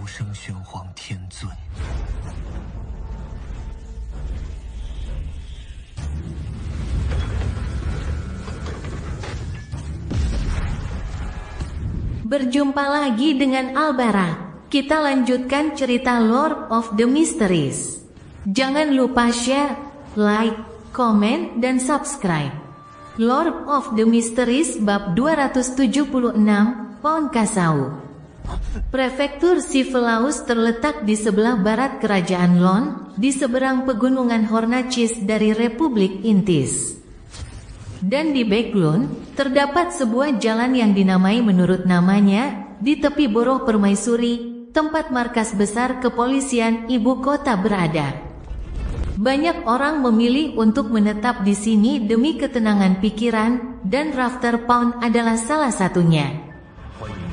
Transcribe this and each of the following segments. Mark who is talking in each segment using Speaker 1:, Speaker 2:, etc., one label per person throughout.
Speaker 1: 生玄黄天尊。
Speaker 2: Berjumpa lagi dengan Albara. Kita lanjutkan cerita Lord of the Mysteries. Jangan lupa share, like, komen, dan subscribe. Lord of the Mysteries bab 276, Pohon Kasau. Prefektur Sivelaus terletak di sebelah barat kerajaan Lon, di seberang pegunungan Hornacis dari Republik Intis. Dan di Backlund, terdapat sebuah jalan yang dinamai menurut namanya, di tepi Borough Permaisuri, tempat markas besar kepolisian ibu kota berada. Banyak orang memilih untuk menetap di sini demi ketenangan pikiran, dan Rafter Pound adalah salah satunya.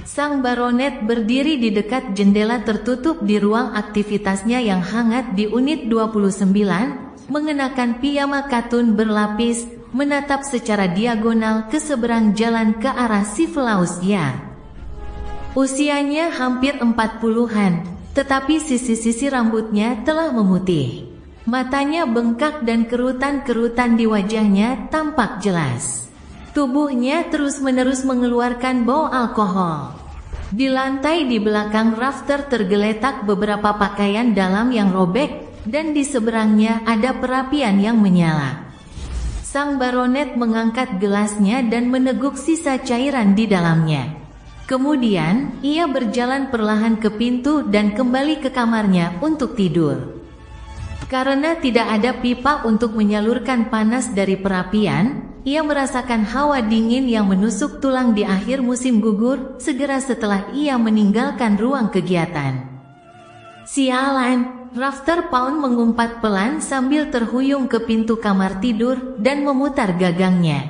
Speaker 2: Sang baronet berdiri di dekat jendela tertutup di ruang aktivitasnya yang hangat di unit 29, mengenakan piyama katun berlapis, menatap secara diagonal ke seberang jalan ke arah Sivelaus Yard. Usianya hampir 40-an, tetapi sisi-sisi rambutnya telah memutih. Matanya bengkak dan kerutan-kerutan di wajahnya tampak jelas. Tubuhnya terus-menerus mengeluarkan bau alkohol. Di lantai di belakang rafter tergeletak beberapa pakaian dalam yang robek, dan di seberangnya ada perapian yang menyala. Sang baronet mengangkat gelasnya dan meneguk sisa cairan di dalamnya. Kemudian, ia berjalan perlahan ke pintu dan kembali ke kamarnya untuk tidur. Karena tidak ada pipa untuk menyalurkan panas dari perapian, ia merasakan hawa dingin yang menusuk tulang di akhir musim gugur, segera setelah ia meninggalkan ruang kegiatan. Sialan! Rafter Pound mengumpat pelan sambil terhuyung ke pintu kamar tidur dan memutar gagangnya.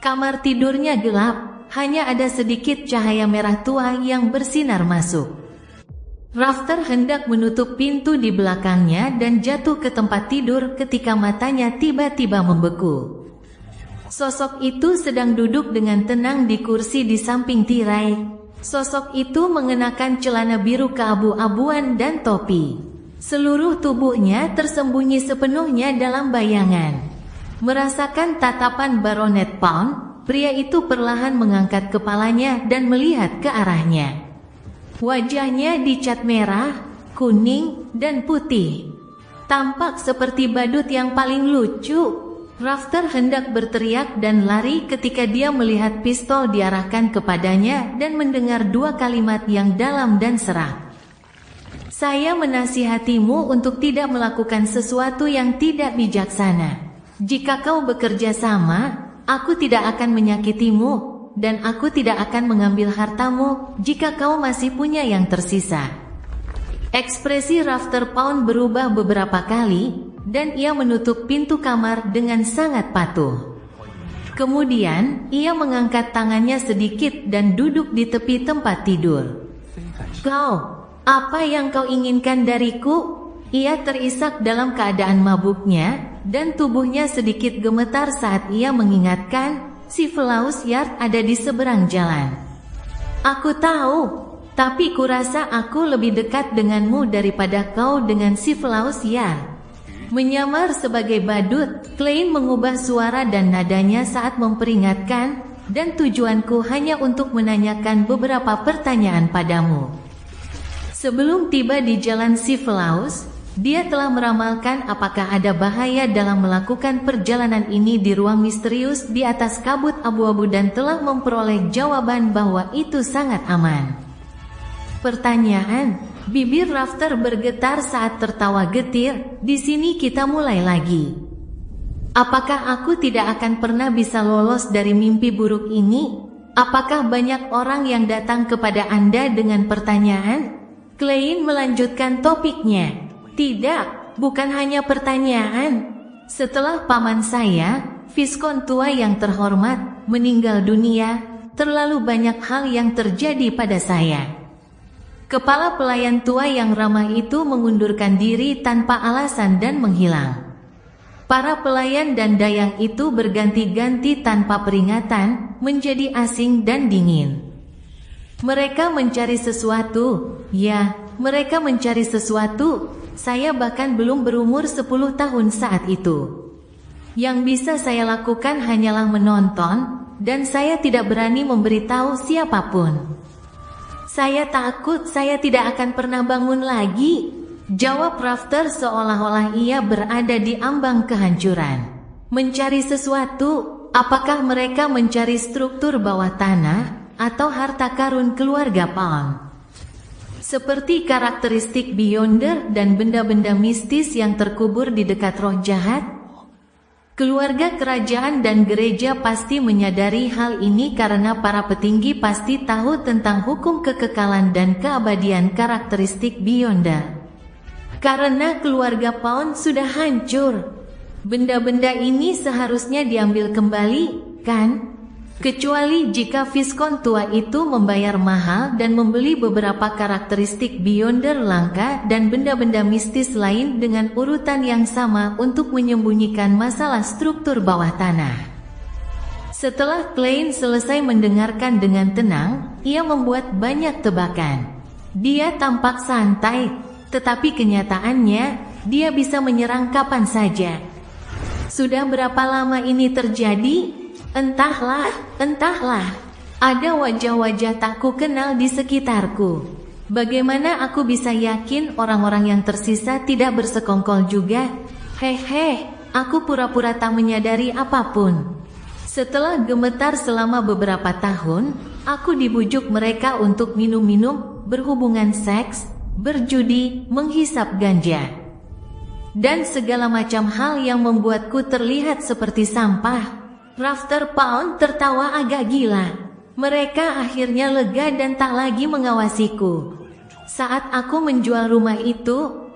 Speaker 2: Kamar tidurnya gelap, hanya ada sedikit cahaya merah tua yang bersinar masuk. Rafter hendak menutup pintu di belakangnya dan jatuh ke tempat tidur ketika matanya tiba-tiba membeku. Sosok itu sedang duduk dengan tenang di kursi di samping tirai. Sosok itu mengenakan celana biru keabu-abuan dan topi. Seluruh tubuhnya tersembunyi sepenuhnya dalam bayangan. Merasakan tatapan Baronet Pound, pria itu perlahan mengangkat kepalanya dan melihat ke arahnya. Wajahnya dicat merah, kuning, dan putih. Tampak seperti badut yang paling lucu. Rafter hendak berteriak dan lari ketika dia melihat pistol diarahkan kepadanya dan mendengar dua kalimat yang dalam dan serak. Saya menasihatimu untuk tidak melakukan sesuatu yang tidak bijaksana. Jika kau bekerja sama, aku tidak akan menyakitimu, dan aku tidak akan mengambil hartamu jika kau masih punya yang tersisa. Ekspresi Rafter Pound berubah beberapa kali, dan ia menutup pintu kamar dengan sangat patuh. Kemudian, ia mengangkat tangannya sedikit dan duduk di tepi tempat tidur. Kau... apa yang kau inginkan dariku? Ia terisak dalam keadaan mabuknya, dan tubuhnya sedikit gemetar saat ia mengingatkan, Sivelaus Yard ada di seberang jalan. Aku tahu, tapi kurasa aku lebih dekat denganmu daripada kau dengan Sivelaus Yard. Menyamar sebagai badut, Klein mengubah suara dan nadanya saat memperingatkan, dan tujuanku hanya untuk menanyakan beberapa pertanyaan padamu. Sebelum tiba di jalan Sivelaus, dia telah meramalkan apakah ada bahaya dalam melakukan perjalanan ini di ruang misterius di atas kabut abu-abu dan telah memperoleh jawaban bahwa itu sangat aman. Pertanyaan, bibir Rafter bergetar saat tertawa getir. Di sini kita mulai lagi. Apakah aku tidak akan pernah bisa lolos dari mimpi buruk ini? Apakah banyak orang yang datang kepada Anda dengan pertanyaan? Klein melanjutkan topiknya. Tidak, bukan hanya pertanyaan. Setelah paman saya, Viskon tua yang terhormat, meninggal dunia, terlalu banyak hal yang terjadi pada saya. Kepala pelayan tua yang ramah itu mengundurkan diri tanpa alasan dan menghilang. Para pelayan dan dayang itu berganti-ganti tanpa peringatan, menjadi asing dan dingin. Mereka mencari sesuatu, ya, mereka mencari sesuatu. Saya bahkan belum berumur 10 tahun saat itu. Yang bisa saya lakukan hanyalah menonton, dan saya tidak berani memberitahu siapapun. Saya takut saya tidak akan pernah bangun lagi, jawab Rafter seolah-olah ia berada di ambang kehancuran. Mencari sesuatu, apakah mereka mencari struktur bawah tanah, atau harta karun keluarga Palm? Seperti karakteristik Beyonder dan benda-benda mistis yang terkubur di dekat roh jahat, keluarga kerajaan dan gereja pasti menyadari hal ini karena para petinggi pasti tahu tentang hukum kekekalan dan keabadian karakteristik Beyonder. Karena keluarga Pound sudah hancur, benda-benda ini seharusnya diambil kembali, kan? Kecuali jika Viscount tua itu membayar mahal dan membeli beberapa karakteristik Beyonder langka dan benda-benda mistis lain dengan urutan yang sama untuk menyembunyikan masalah struktur bawah tanah. Setelah Klein selesai mendengarkan dengan tenang, ia membuat banyak tebakan. Dia tampak santai, tetapi kenyataannya, dia bisa menyerang kapan saja. Sudah berapa lama ini terjadi? Entahlah. Ada wajah-wajah tak kukenal di sekitarku. Bagaimana aku bisa yakin orang-orang yang tersisa tidak bersekongkol juga? Hehe, aku pura-pura tak menyadari apapun. Setelah gemetar selama beberapa tahun, aku dibujuk mereka untuk minum-minum, berhubungan seks, berjudi, menghisap ganja, dan segala macam hal yang membuatku terlihat seperti sampah. Rafter Pound tertawa agak gila. Mereka akhirnya lega dan tak lagi mengawasiku. Saat aku menjual rumah itu,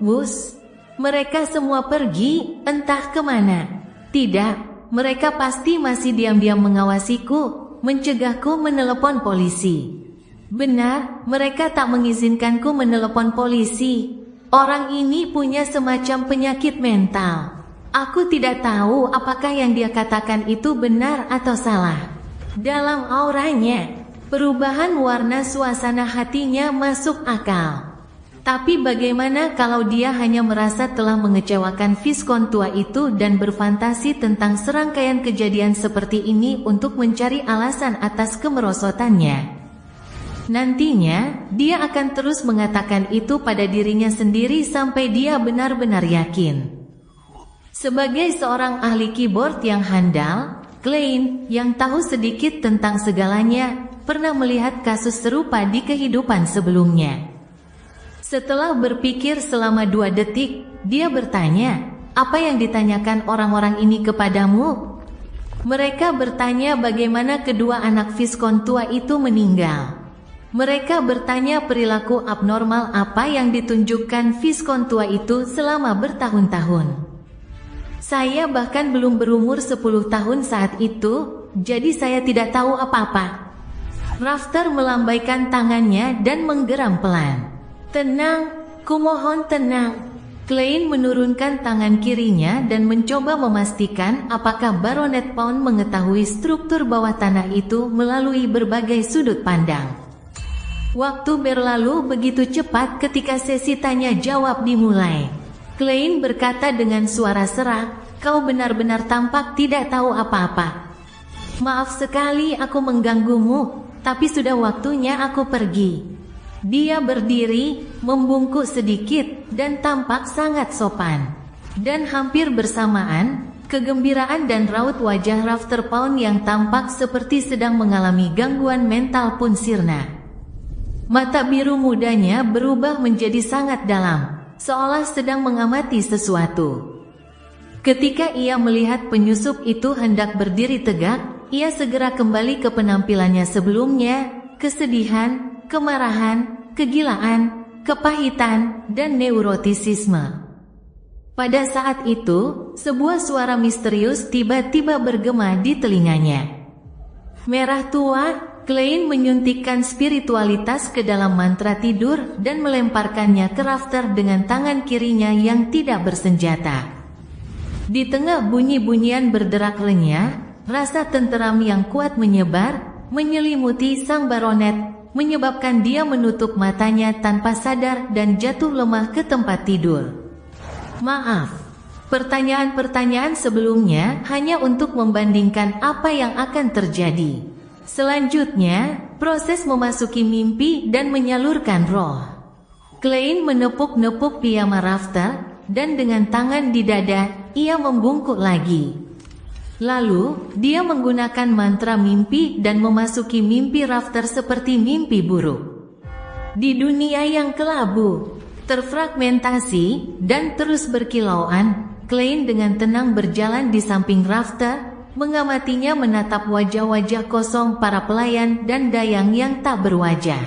Speaker 2: mereka semua pergi, entah kemana. Tidak, mereka pasti masih diam-diam mengawasiku, mencegahku menelepon polisi. Benar, mereka tak mengizinkanku menelepon polisi. Orang ini punya semacam penyakit mental. Aku tidak tahu apakah yang dia katakan itu benar atau salah. Dalam auranya, perubahan warna suasana hatinya masuk akal. Tapi bagaimana kalau dia hanya merasa telah mengecewakan Viscount tua itu dan berfantasi tentang serangkaian kejadian seperti ini untuk mencari alasan atas kemerosotannya? Nantinya, dia akan terus mengatakan itu pada dirinya sendiri sampai dia benar-benar yakin. Sebagai seorang ahli keyboard yang handal, Klein, yang tahu sedikit tentang segalanya, pernah melihat kasus serupa di kehidupan sebelumnya. Setelah berpikir selama 2 detik, dia bertanya, "Apa yang ditanyakan orang-orang ini kepadamu?" Mereka bertanya bagaimana kedua anak Viscount tua itu meninggal. Mereka bertanya perilaku abnormal apa yang ditunjukkan Viscount tua itu selama bertahun-tahun. Saya bahkan belum berumur 10 tahun saat itu, jadi saya tidak tahu apa-apa. Rafter melambaikan tangannya dan menggeram pelan. Tenang, kumohon tenang. Klein menurunkan tangan kirinya dan mencoba memastikan apakah Baronet Pound mengetahui struktur bawah tanah itu melalui berbagai sudut pandang. Waktu berlalu begitu cepat ketika sesi tanya jawab dimulai. Klein berkata dengan suara serak, "Kau benar-benar tampak tidak tahu apa-apa. Maaf sekali aku mengganggumu, tapi sudah waktunya aku pergi." Dia berdiri, membungkuk sedikit, dan tampak sangat sopan. Dan hampir bersamaan, kegembiraan dan raut wajah Rafter Pound yang tampak seperti sedang mengalami gangguan mental pun sirna. Mata biru mudanya berubah menjadi sangat dalam, seolah sedang mengamati sesuatu. Ketika ia melihat penyusup itu hendak berdiri tegak, ia segera kembali ke penampilannya sebelumnya, kesedihan, kemarahan, kegilaan, kepahitan, dan neurotisisme. Pada saat itu, sebuah suara misterius tiba-tiba bergema di telinganya. Merah tua, Klein menyuntikkan spiritualitas ke dalam mantra tidur dan melemparkannya ke Rafter dengan tangan kirinya yang tidak bersenjata. Di tengah bunyi-bunyian berderak renyah, rasa tenteram yang kuat menyebar, menyelimuti sang baronet. menyebabkan dia menutup matanya tanpa sadar dan jatuh lemah ke tempat tidur. Maaf, pertanyaan-pertanyaan sebelumnya hanya untuk membandingkan apa yang akan terjadi. Selanjutnya, proses memasuki mimpi dan menyalurkan roh. Klein menepuk-nepuk piyama Rafter, dan dengan tangan di dada, ia membungkuk lagi. Lalu, dia menggunakan mantra mimpi dan memasuki mimpi Rafter seperti mimpi buruk. Di dunia yang kelabu, terfragmentasi, dan terus berkilauan, Klein dengan tenang berjalan di samping Rafter, mengamatinya menatap wajah-wajah kosong para pelayan dan dayang yang tak berwajah.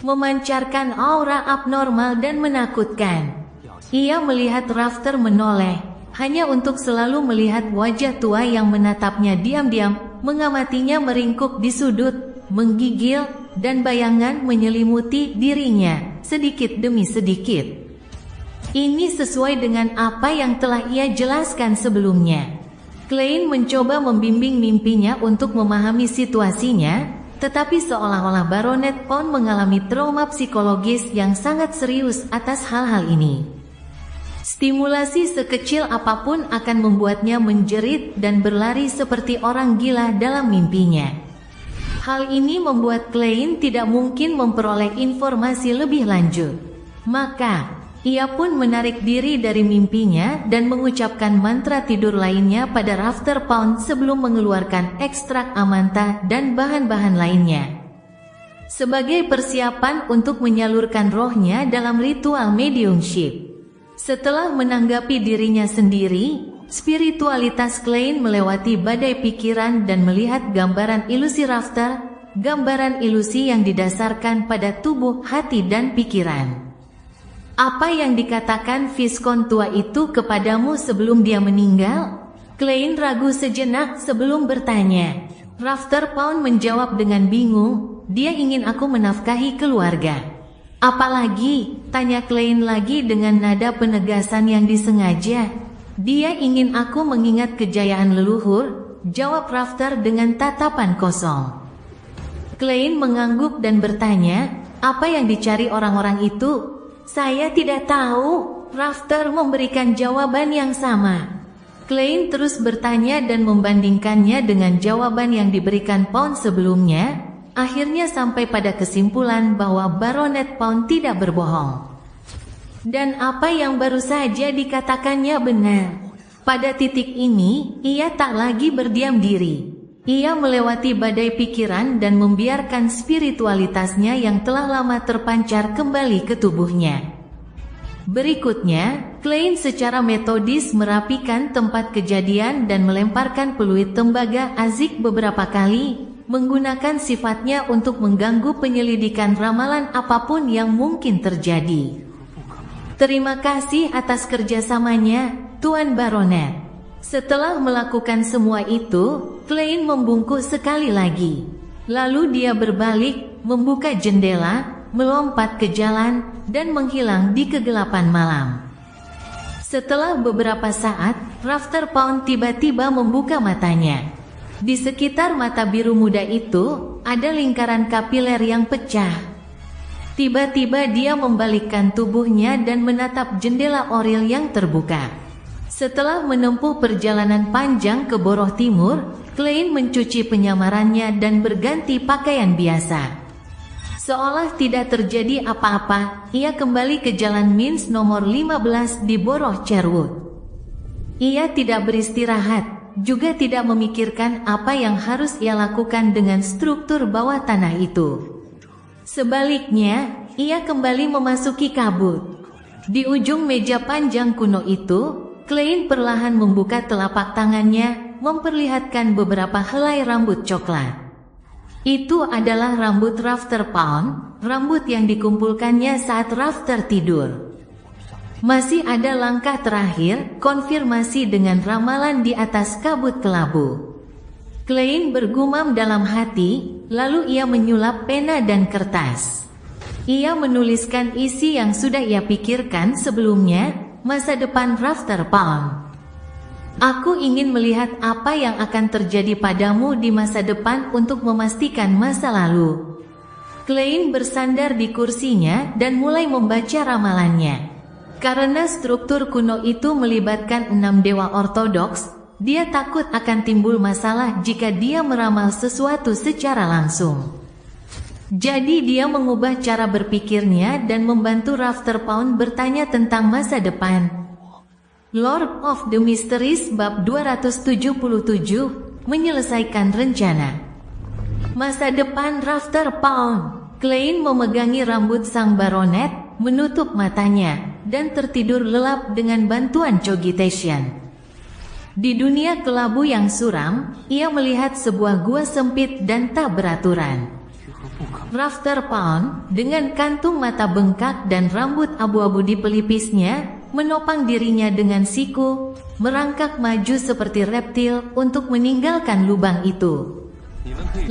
Speaker 2: Memancarkan aura abnormal dan menakutkan. Ia melihat Rafter menoleh, hanya untuk selalu melihat wajah tua yang menatapnya diam-diam, mengamatinya meringkuk di sudut, menggigil, dan bayangan menyelimuti dirinya, sedikit demi sedikit. Ini sesuai dengan apa yang telah ia jelaskan sebelumnya. Klein mencoba membimbing mimpinya untuk memahami situasinya, tetapi seolah-olah Baronet Pound mengalami trauma psikologis yang sangat serius atas hal-hal ini. Stimulasi sekecil apapun akan membuatnya menjerit dan berlari seperti orang gila dalam mimpinya. Hal ini membuat Klein tidak mungkin memperoleh informasi lebih lanjut. Maka, ia pun menarik diri dari mimpinya dan mengucapkan mantra tidur lainnya pada Rafter Pound sebelum mengeluarkan ekstrak amanta dan bahan-bahan lainnya. Sebagai persiapan untuk menyalurkan rohnya dalam ritual mediumship. Setelah menanggapi dirinya sendiri, spiritualitas Klein melewati badai pikiran dan melihat gambaran ilusi Rafter, gambaran ilusi yang didasarkan pada tubuh, hati dan pikiran. Apa yang dikatakan Viscount tua itu kepadamu sebelum dia meninggal? Klein ragu sejenak sebelum bertanya. Rafter Pound menjawab dengan bingung, dia ingin aku menafkahi keluarga. Apalagi, tanya Klein lagi dengan nada penegasan yang disengaja. Dia ingin aku mengingat kejayaan leluhur, jawab Rafter dengan tatapan kosong. Klein mengangguk dan bertanya, apa yang dicari orang-orang itu? Saya tidak tahu, Rafter memberikan jawaban yang sama. Klein terus bertanya dan membandingkannya dengan jawaban yang diberikan Pound sebelumnya. Akhirnya sampai pada kesimpulan bahwa Baronet Pound tidak berbohong. Dan apa yang baru saja dikatakannya benar. Pada titik ini, ia tak lagi berdiam diri. Ia melewati badai pikiran dan membiarkan spiritualitasnya yang telah lama terpancar kembali ke tubuhnya. Berikutnya, Klein secara metodis merapikan tempat kejadian dan melemparkan peluit tembaga Azik beberapa kali, menggunakan sifatnya untuk mengganggu penyelidikan ramalan apapun yang mungkin terjadi. Terima kasih atas kerjasamanya, Tuan Baronet. Setelah melakukan semua itu, Klein membungkuk sekali lagi. Lalu dia berbalik, membuka jendela, melompat ke jalan, dan menghilang di kegelapan malam. Setelah beberapa saat, Rafter Pound tiba-tiba membuka matanya. Di sekitar mata biru muda itu, ada lingkaran kapiler yang pecah. Tiba-tiba dia membalikkan tubuhnya dan menatap jendela oril yang terbuka. Setelah menempuh perjalanan panjang ke Borough Timur, Klein mencuci penyamarannya dan berganti pakaian biasa. Seolah tidak terjadi apa-apa, ia kembali ke Jalan Mins nomor 15 di Borough Cherwood. Ia tidak beristirahat, juga tidak memikirkan apa yang harus ia lakukan dengan struktur bawah tanah itu. Sebaliknya, ia kembali memasuki kabut. Di ujung meja panjang kuno itu, Klein perlahan membuka telapak tangannya, memperlihatkan beberapa helai rambut coklat. Itu adalah rambut Rafter Pound, rambut yang dikumpulkannya saat Rafter tidur. Masih ada langkah terakhir, konfirmasi dengan ramalan di atas kabut kelabu. Klein bergumam dalam hati, lalu ia menyulap pena dan kertas. Ia menuliskan isi yang sudah ia pikirkan sebelumnya, masa depan Rafter Pound. Aku ingin melihat apa yang akan terjadi padamu di masa depan untuk memastikan masa lalu. Klein bersandar di kursinya dan mulai membaca ramalannya. Karena struktur kuno itu melibatkan 6 dewa ortodoks, dia takut akan timbul masalah jika dia meramal sesuatu secara langsung. Jadi dia mengubah cara berpikirnya dan membantu Rafter Pound bertanya tentang masa depan. Lord of the Mysteries bab 277, menyelesaikan rencana. Masa depan Rafter Pound. Klein memegangi rambut sang baronet, menutup matanya, dan tertidur lelap dengan bantuan cogitation. Di dunia kelabu yang suram, ia melihat sebuah gua sempit dan tak beraturan. Rafter Pound, dengan kantung mata bengkak dan rambut abu-abu di pelipisnya, menopang dirinya dengan siku, merangkak maju seperti reptil untuk meninggalkan lubang itu.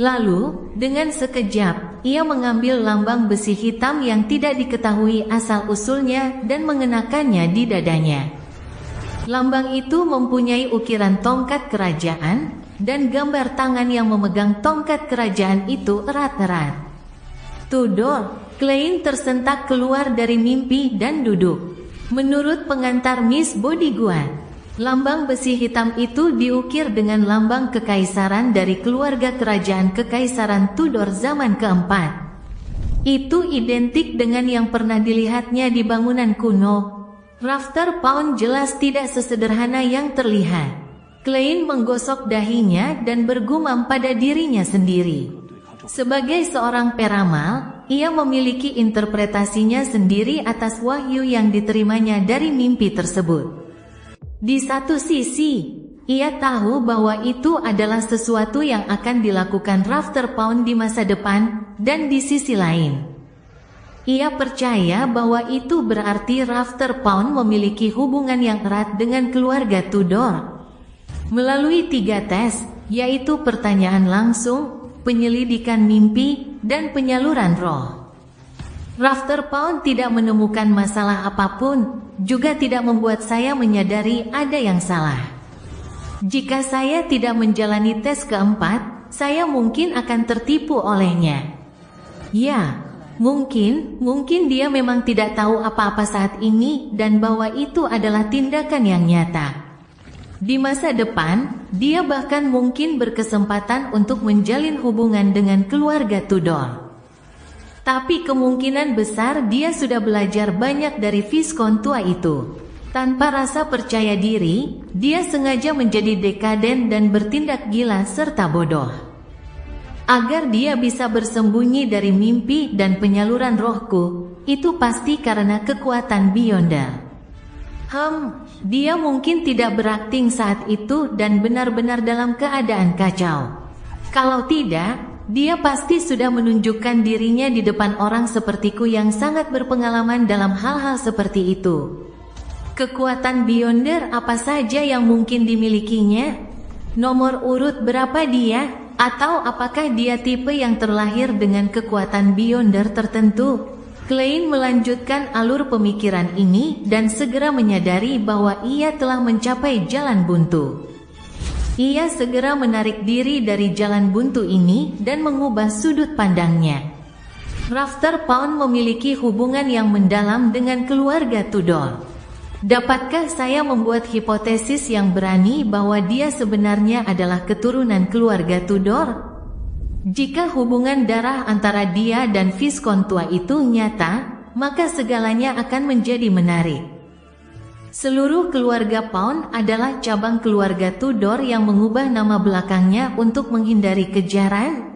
Speaker 2: Lalu, dengan sekejap, ia mengambil lambang besi hitam yang tidak diketahui asal-usulnya dan mengenakannya di dadanya. Lambang itu mempunyai ukiran tongkat kerajaan, dan gambar tangan yang memegang tongkat kerajaan itu erat-erat. Tudor, Klein tersentak keluar dari mimpi dan duduk. Menurut pengantar Miss Bodyguard, lambang besi hitam itu diukir dengan lambang kekaisaran dari keluarga kerajaan Kekaisaran Tudor zaman keempat. Itu identik dengan yang pernah dilihatnya di bangunan kuno. Rafter Pound jelas tidak sesederhana yang terlihat. Klein menggosok dahinya dan bergumam pada dirinya sendiri. Sebagai seorang peramal, ia memiliki interpretasinya sendiri atas wahyu yang diterimanya dari mimpi tersebut. Di satu sisi, ia tahu bahwa itu adalah sesuatu yang akan dilakukan Rafter Pound di masa depan, dan di sisi lain, ia percaya bahwa itu berarti Rafter Pound memiliki hubungan yang erat dengan keluarga Tudor. Melalui 3 tes, yaitu pertanyaan langsung, penyelidikan mimpi, dan penyaluran roh, Rafter Pound tidak menemukan masalah apapun, juga tidak membuat saya menyadari ada yang salah. Jika saya tidak menjalani tes keempat, saya mungkin akan tertipu olehnya. Ya, mungkin dia memang tidak tahu apa-apa saat ini dan bahwa itu adalah tindakan yang nyata. Di masa depan, dia bahkan mungkin berkesempatan untuk menjalin hubungan dengan keluarga Tudor. Tapi kemungkinan besar dia sudah belajar banyak dari Viscount tua itu. Tanpa rasa percaya diri, dia sengaja menjadi dekaden dan bertindak gila serta bodoh. Agar dia bisa bersembunyi dari mimpi dan penyaluran rohku, itu pasti karena kekuatan Beyonder. Dia mungkin tidak berakting saat itu dan benar-benar dalam keadaan kacau. Kalau tidak, dia pasti sudah menunjukkan dirinya di depan orang sepertiku yang sangat berpengalaman dalam hal-hal seperti itu. Kekuatan Beyonder apa saja yang mungkin dimilikinya? Nomor urut berapa dia? Atau apakah dia tipe yang terlahir dengan kekuatan Beyonder tertentu? Klein melanjutkan alur pemikiran ini dan segera menyadari bahwa ia telah mencapai jalan buntu. Ia segera menarik diri dari jalan buntu ini dan mengubah sudut pandangnya. Rafter Pound memiliki hubungan yang mendalam dengan keluarga Tudor. Dapatkah saya membuat hipotesis yang berani bahwa dia sebenarnya adalah keturunan keluarga Tudor? Jika hubungan darah antara dia dan Viscount tua itu nyata, maka segalanya akan menjadi menarik. Seluruh keluarga Pound adalah cabang keluarga Tudor yang mengubah nama belakangnya untuk menghindari kejaran.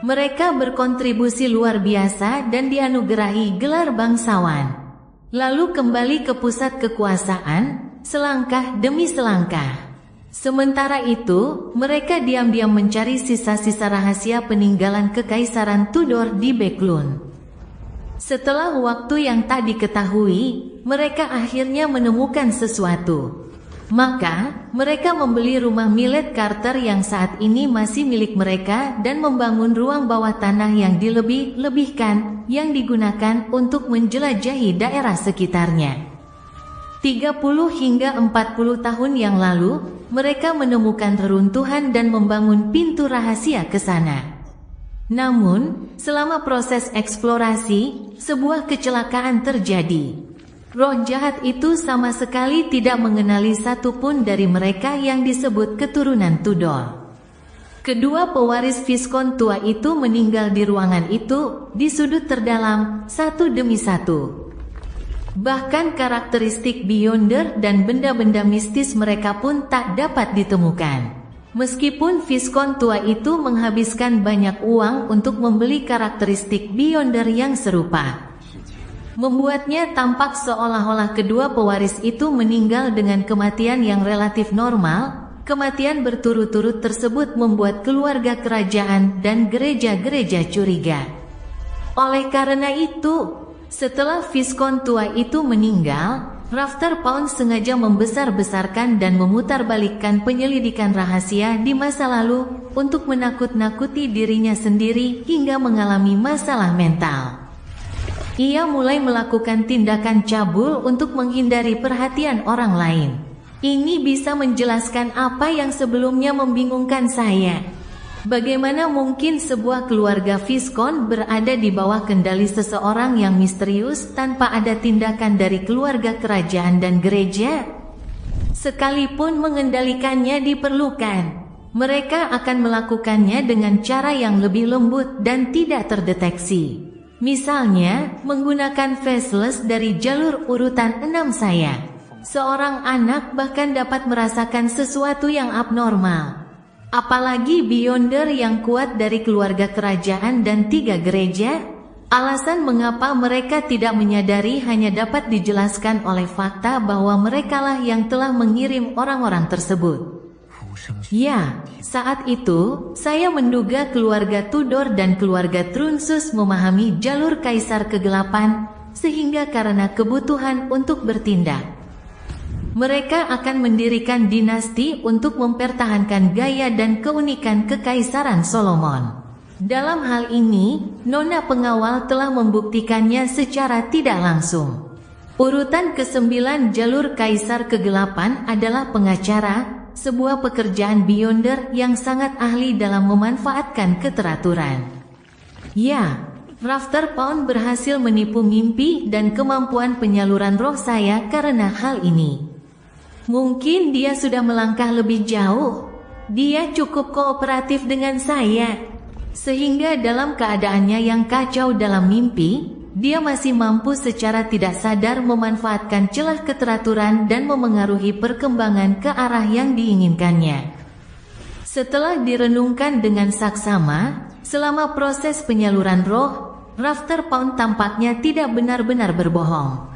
Speaker 2: Mereka berkontribusi luar biasa dan dianugerahi gelar bangsawan. Lalu kembali ke pusat kekuasaan, selangkah demi selangkah. Sementara itu, mereka diam-diam mencari sisa-sisa rahasia peninggalan Kekaisaran Tudor di Backlund. Setelah waktu yang tak diketahui, mereka akhirnya menemukan sesuatu. Maka, mereka membeli rumah Millet Carter yang saat ini masih milik mereka dan membangun ruang bawah tanah yang dilebih-lebihkan, yang digunakan untuk menjelajahi daerah sekitarnya. 30 hingga 40 tahun yang lalu, mereka menemukan reruntuhan dan membangun pintu rahasia ke sana. Namun, selama proses eksplorasi, sebuah kecelakaan terjadi. Roh jahat itu sama sekali tidak mengenali satupun dari mereka yang disebut keturunan Tudor. Kedua pewaris Viscount tua itu meninggal di ruangan itu, di sudut terdalam, satu demi satu. Bahkan karakteristik Beyonder dan benda-benda mistis mereka pun tak dapat ditemukan. Meskipun Viscount tua itu menghabiskan banyak uang untuk membeli karakteristik Beyonder yang serupa, membuatnya tampak seolah-olah kedua pewaris itu meninggal dengan kematian yang relatif normal. Kematian berturut-turut tersebut membuat keluarga kerajaan dan gereja-gereja curiga. Oleh karena itu, setelah Viscount tua itu meninggal, Rafter Pound sengaja membesar-besarkan dan memutarbalikkan penyelidikan rahasia di masa lalu untuk menakut-nakuti dirinya sendiri hingga mengalami masalah mental. Ia mulai melakukan tindakan cabul untuk menghindari perhatian orang lain. Ini bisa menjelaskan apa yang sebelumnya membingungkan saya. Bagaimana mungkin sebuah keluarga Viscount berada di bawah kendali seseorang yang misterius tanpa ada tindakan dari keluarga kerajaan dan gereja? Sekalipun mengendalikannya diperlukan, mereka akan melakukannya dengan cara yang lebih lembut dan tidak terdeteksi. Misalnya, menggunakan faceless dari jalur urutan 6 saya. Seorang anak bahkan dapat merasakan sesuatu yang abnormal. Apalagi Beyonder yang kuat dari keluarga kerajaan dan 3 gereja. Alasan mengapa mereka tidak menyadari hanya dapat dijelaskan oleh fakta bahwa merekalah yang telah mengirim orang-orang tersebut. Ya, saat itu, saya menduga keluarga Tudor dan keluarga Trunsus memahami jalur kaisar kegelapan, sehingga karena kebutuhan untuk bertindak, mereka akan mendirikan dinasti untuk mempertahankan gaya dan keunikan kekaisaran Solomon. Dalam hal ini, nona pengawal telah membuktikannya secara tidak langsung. Urutan ke-9 jalur kaisar kegelapan adalah pengacara, sebuah pekerjaan Beyonder yang sangat ahli dalam memanfaatkan keteraturan. Ya, Rafter Pound berhasil menipu mimpi dan kemampuan penyaluran roh saya karena hal ini. Mungkin dia sudah melangkah lebih jauh. Dia cukup kooperatif dengan saya, sehingga dalam keadaannya yang kacau dalam mimpi, dia masih mampu secara tidak sadar memanfaatkan celah keteraturan dan memengaruhi perkembangan ke arah yang diinginkannya. Setelah direnungkan dengan saksama, selama proses penyaluran roh, Rafter Pound tampaknya tidak benar-benar berbohong.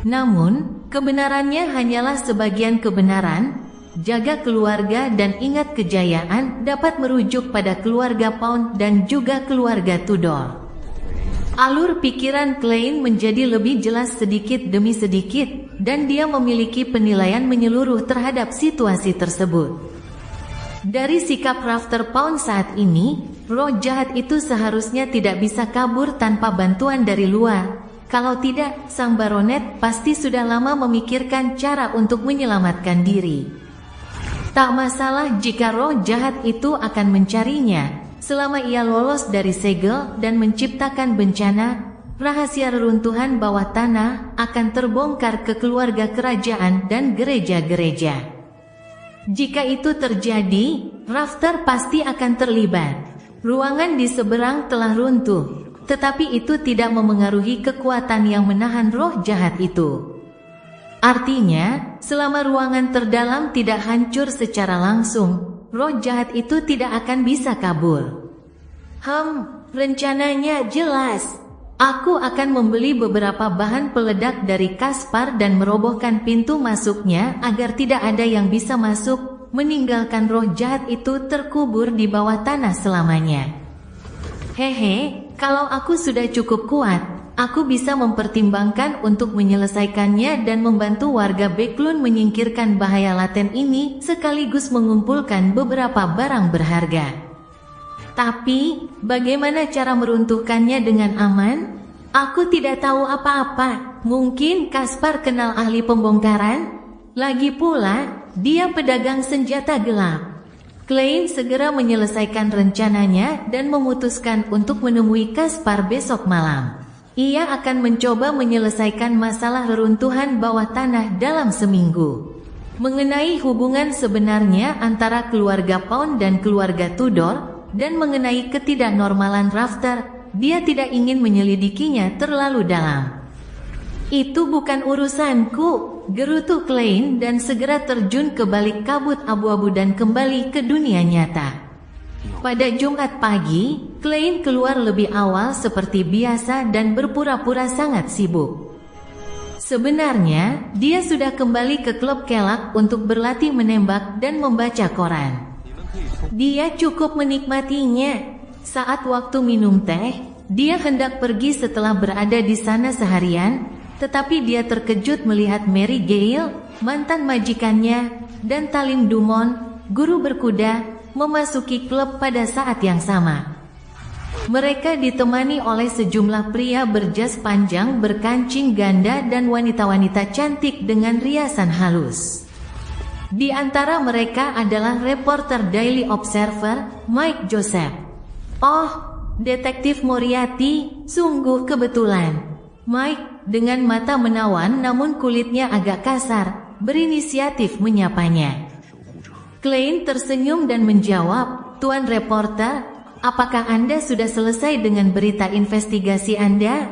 Speaker 2: Namun, kebenarannya hanyalah sebagian kebenaran. Jaga keluarga dan ingat kejayaan dapat merujuk pada keluarga Pound dan juga keluarga Tudor. Alur pikiran Klein menjadi lebih jelas sedikit demi sedikit, dan dia memiliki penilaian menyeluruh terhadap situasi tersebut. Dari sikap Rafter Pound saat ini, roh jahat itu seharusnya tidak bisa kabur tanpa bantuan dari luar. Kalau tidak, sang baronet pasti sudah lama memikirkan cara untuk menyelamatkan diri. Tak masalah jika roh jahat itu akan mencarinya, selama ia lolos dari segel dan menciptakan bencana. Rahasia reruntuhan bawah tanah akan terbongkar ke keluarga kerajaan dan gereja-gereja. Jika itu terjadi, Rafter pasti akan terlibat. Ruangan di seberang telah runtuh, tetapi itu tidak memengaruhi kekuatan yang menahan roh jahat itu. Artinya, selama ruangan terdalam tidak hancur secara langsung, roh jahat itu tidak akan bisa kabur. Rencananya jelas. Aku akan membeli beberapa bahan peledak dari Kaspar dan merobohkan pintu masuknya agar tidak ada yang bisa masuk, meninggalkan roh jahat itu terkubur di bawah tanah selamanya. Hehe. Kalau aku sudah cukup kuat, aku bisa mempertimbangkan untuk menyelesaikannya dan membantu warga Beklun menyingkirkan bahaya laten ini sekaligus mengumpulkan beberapa barang berharga. Tapi, bagaimana cara meruntuhkannya dengan aman? Aku tidak tahu apa-apa. Mungkin Kaspar kenal ahli pembongkaran? Lagi pula, dia pedagang senjata gelap. Klein segera menyelesaikan rencananya dan memutuskan untuk menemui Kaspar besok malam. Ia akan mencoba menyelesaikan masalah reruntuhan bawah tanah dalam seminggu. Mengenai hubungan sebenarnya antara keluarga Pound dan keluarga Tudor, dan mengenai ketidaknormalan Rafter, dia tidak ingin menyelidikinya terlalu dalam. Itu bukan urusanku, gerutu Klein dan segera terjun ke balik kabut abu-abu dan kembali ke dunia nyata. Pada Jumat pagi, Klein keluar lebih awal seperti biasa dan berpura-pura sangat sibuk. Sebenarnya, dia sudah kembali ke klub kelak untuk berlatih menembak dan membaca koran. Dia cukup menikmatinya. Saat waktu minum teh, dia hendak pergi setelah berada di sana seharian, tetapi dia terkejut melihat Mary Gale, mantan majikannya, dan Talim Dumont, guru berkuda, memasuki klub pada saat yang sama. Mereka ditemani oleh sejumlah pria berjas panjang berkancing ganda dan wanita-wanita cantik dengan riasan halus. Di antara mereka adalah reporter Daily Observer, Mike Joseph. "Oh, Detektif Moriarty, sungguh kebetulan." Mike, dengan mata menawan namun kulitnya agak kasar, berinisiatif menyapanya. Klein tersenyum dan menjawab, "Tuan reporter, apakah Anda sudah selesai dengan berita investigasi Anda?"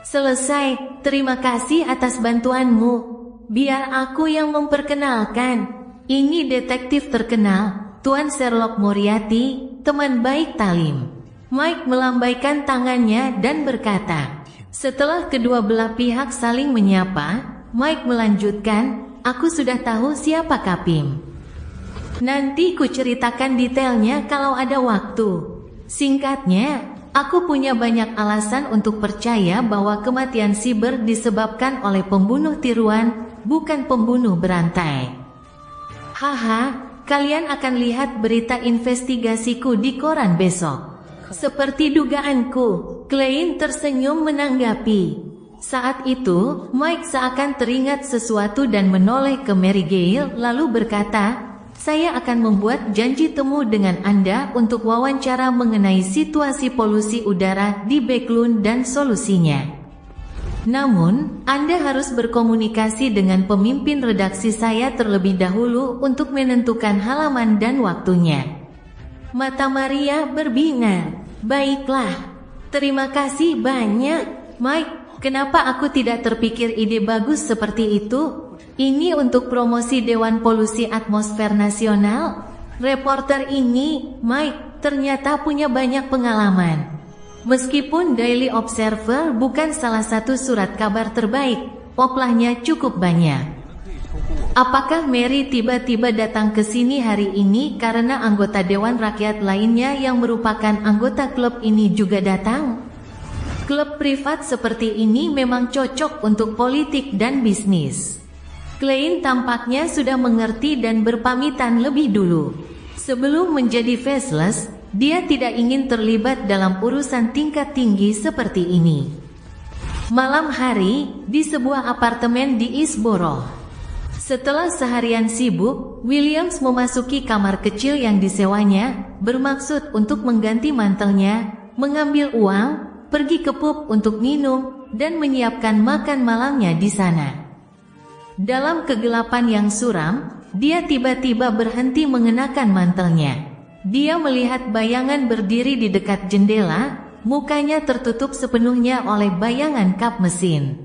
Speaker 2: "Selesai, terima kasih atas bantuanmu. Biar aku yang memperkenalkan. Ini detektif terkenal, Tuan Sherlock Moriarty, teman baik Talim." Mike melambaikan tangannya dan berkata. Setelah kedua belah pihak saling menyapa, Mike melanjutkan, "Aku sudah tahu siapa Kapim. Nanti kuceritakan detailnya kalau ada waktu. Singkatnya, aku punya banyak alasan untuk percaya bahwa kematian Cyber disebabkan oleh pembunuh tiruan, bukan pembunuh berantai." "Haha, kalian akan lihat berita investigasiku di koran besok." "Seperti dugaanku," Klein tersenyum menanggapi. Saat itu, Mike seakan teringat sesuatu dan menoleh ke Mary Gale lalu berkata, "Saya akan membuat janji temu dengan Anda untuk wawancara mengenai situasi polusi udara di Backlund dan solusinya. Namun, Anda harus berkomunikasi dengan pemimpin redaksi saya terlebih dahulu untuk menentukan halaman dan waktunya." Mata Maria berbinar. "Baiklah. Terima kasih banyak, Mike. Kenapa aku tidak terpikir ide bagus seperti itu? Ini untuk promosi Dewan Polusi Atmosfer Nasional." Reporter ini, Mike, ternyata punya banyak pengalaman. Meskipun Daily Observer bukan salah satu surat kabar terbaik, oplahnya cukup banyak. Apakah Mary tiba-tiba datang ke sini hari ini karena anggota Dewan Rakyat lainnya yang merupakan anggota klub ini juga datang? Klub privat seperti ini memang cocok untuk politik dan bisnis. Klein tampaknya sudah mengerti dan berpamitan lebih dulu. Sebelum menjadi faceless, dia tidak ingin terlibat dalam urusan tingkat tinggi seperti ini. Malam hari, di sebuah apartemen di East Borough. Setelah seharian sibuk, Williams memasuki kamar kecil yang disewanya, bermaksud untuk mengganti mantelnya, mengambil uang, pergi ke pub untuk minum, dan menyiapkan makan malamnya di sana. Dalam kegelapan yang suram, dia tiba-tiba berhenti mengenakan mantelnya. Dia melihat bayangan berdiri di dekat jendela, mukanya tertutup sepenuhnya oleh bayangan kap mesin.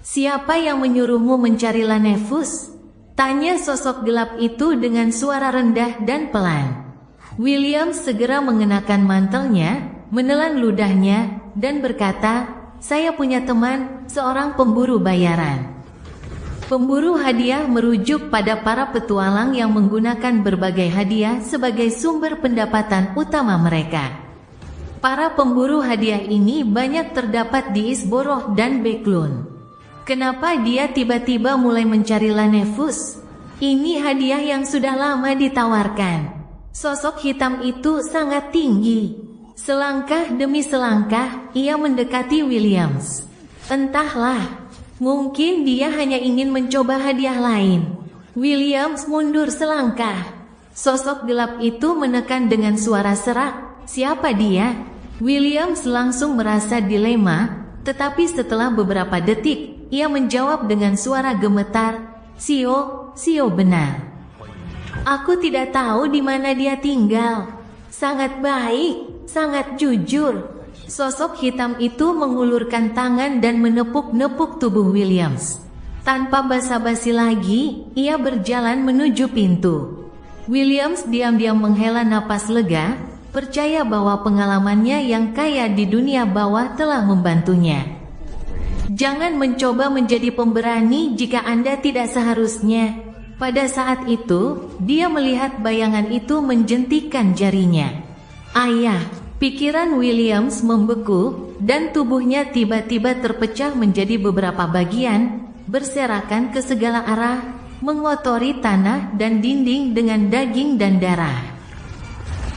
Speaker 2: "Siapa yang menyuruhmu mencari Lanefus?" tanya sosok gelap itu dengan suara rendah dan pelan. Williams segera mengenakan mantelnya, menelan ludahnya, dan berkata, "Saya punya teman, seorang pemburu bayaran." Pemburu hadiah merujuk pada para petualang yang menggunakan berbagai hadiah sebagai sumber pendapatan utama mereka. Para pemburu hadiah ini banyak terdapat di East Borough dan Backlund. Kenapa dia tiba-tiba mulai mencari Lanefus? Ini hadiah yang sudah lama ditawarkan. Sosok hitam itu sangat tinggi. Selangkah demi selangkah, ia mendekati Williams. Entahlah, mungkin dia hanya ingin mencoba hadiah lain. Williams mundur selangkah. Sosok gelap itu menekan dengan suara serak, "Siapa dia?" Williams langsung merasa dilema, tetapi setelah beberapa detik, ia menjawab dengan suara gemetar, Sio benar. Aku tidak tahu di mana dia tinggal. Sangat baik, sangat jujur." Sosok hitam itu mengulurkan tangan dan menepuk-nepuk tubuh Williams. Tanpa basa-basi lagi, ia berjalan menuju pintu. Williams diam-diam menghela napas lega, percaya bahwa pengalamannya yang kaya di dunia bawah telah membantunya. Jangan mencoba menjadi pemberani jika Anda tidak seharusnya. Pada saat itu, dia melihat bayangan itu menjentikkan jarinya. "Ayah!" Pikiran Williams membeku, dan tubuhnya tiba-tiba terpecah menjadi beberapa bagian, berserakan ke segala arah, mengotori tanah dan dinding dengan daging dan darah.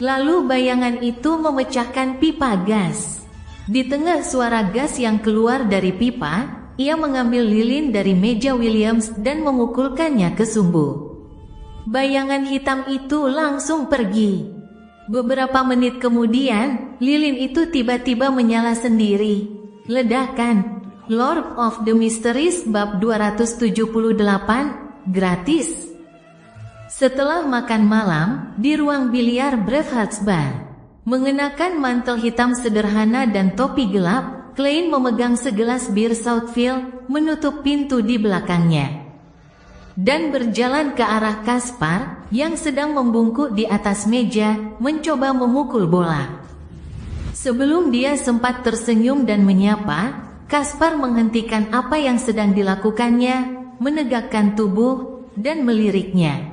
Speaker 2: Lalu bayangan itu memecahkan pipa gas. Di tengah suara gas yang keluar dari pipa, ia mengambil lilin dari meja Williams dan memukulkannya ke sumbu. Bayangan hitam itu langsung pergi. Beberapa menit kemudian, lilin itu tiba-tiba menyala sendiri. Ledakan. Lord of the Mysteries bab 278, gratis. Setelah makan malam, di ruang biliar Bravehearts Bar, mengenakan mantel hitam sederhana dan topi gelap, Klein memegang segelas bir Southfield, menutup pintu di belakangnya, dan berjalan ke arah Kaspar, yang sedang membungkuk di atas meja, mencoba memukul bola. Sebelum dia sempat tersenyum dan menyapa, Kaspar menghentikan apa yang sedang dilakukannya, menegakkan tubuh, dan meliriknya.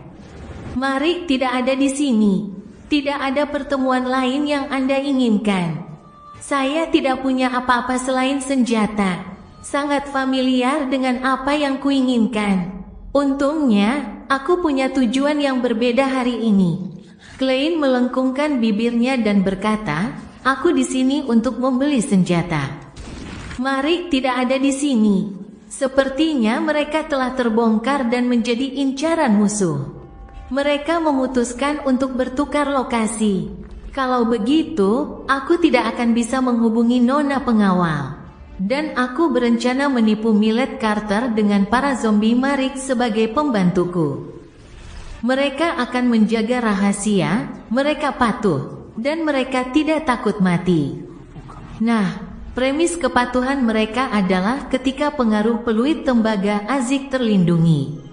Speaker 2: "Marik tidak ada di sini. Tidak ada pertemuan lain yang Anda inginkan. Saya tidak punya apa-apa selain senjata. Sangat familiar dengan apa yang kuinginkan. Untungnya, aku punya tujuan yang berbeda hari ini." Klein melengkungkan bibirnya dan berkata, "Aku di sini untuk membeli senjata." Marik tidak ada di sini. Sepertinya mereka telah terbongkar dan menjadi incaran musuh. Mereka memutuskan untuk bertukar lokasi. Kalau begitu, aku tidak akan bisa menghubungi Nona pengawal. Dan aku berencana menipu Millet Carter dengan para zombie Marik sebagai pembantuku. Mereka akan menjaga rahasia, mereka patuh, dan mereka tidak takut mati. Nah, premis kepatuhan mereka adalah ketika pengaruh peluit tembaga Azik terlindungi.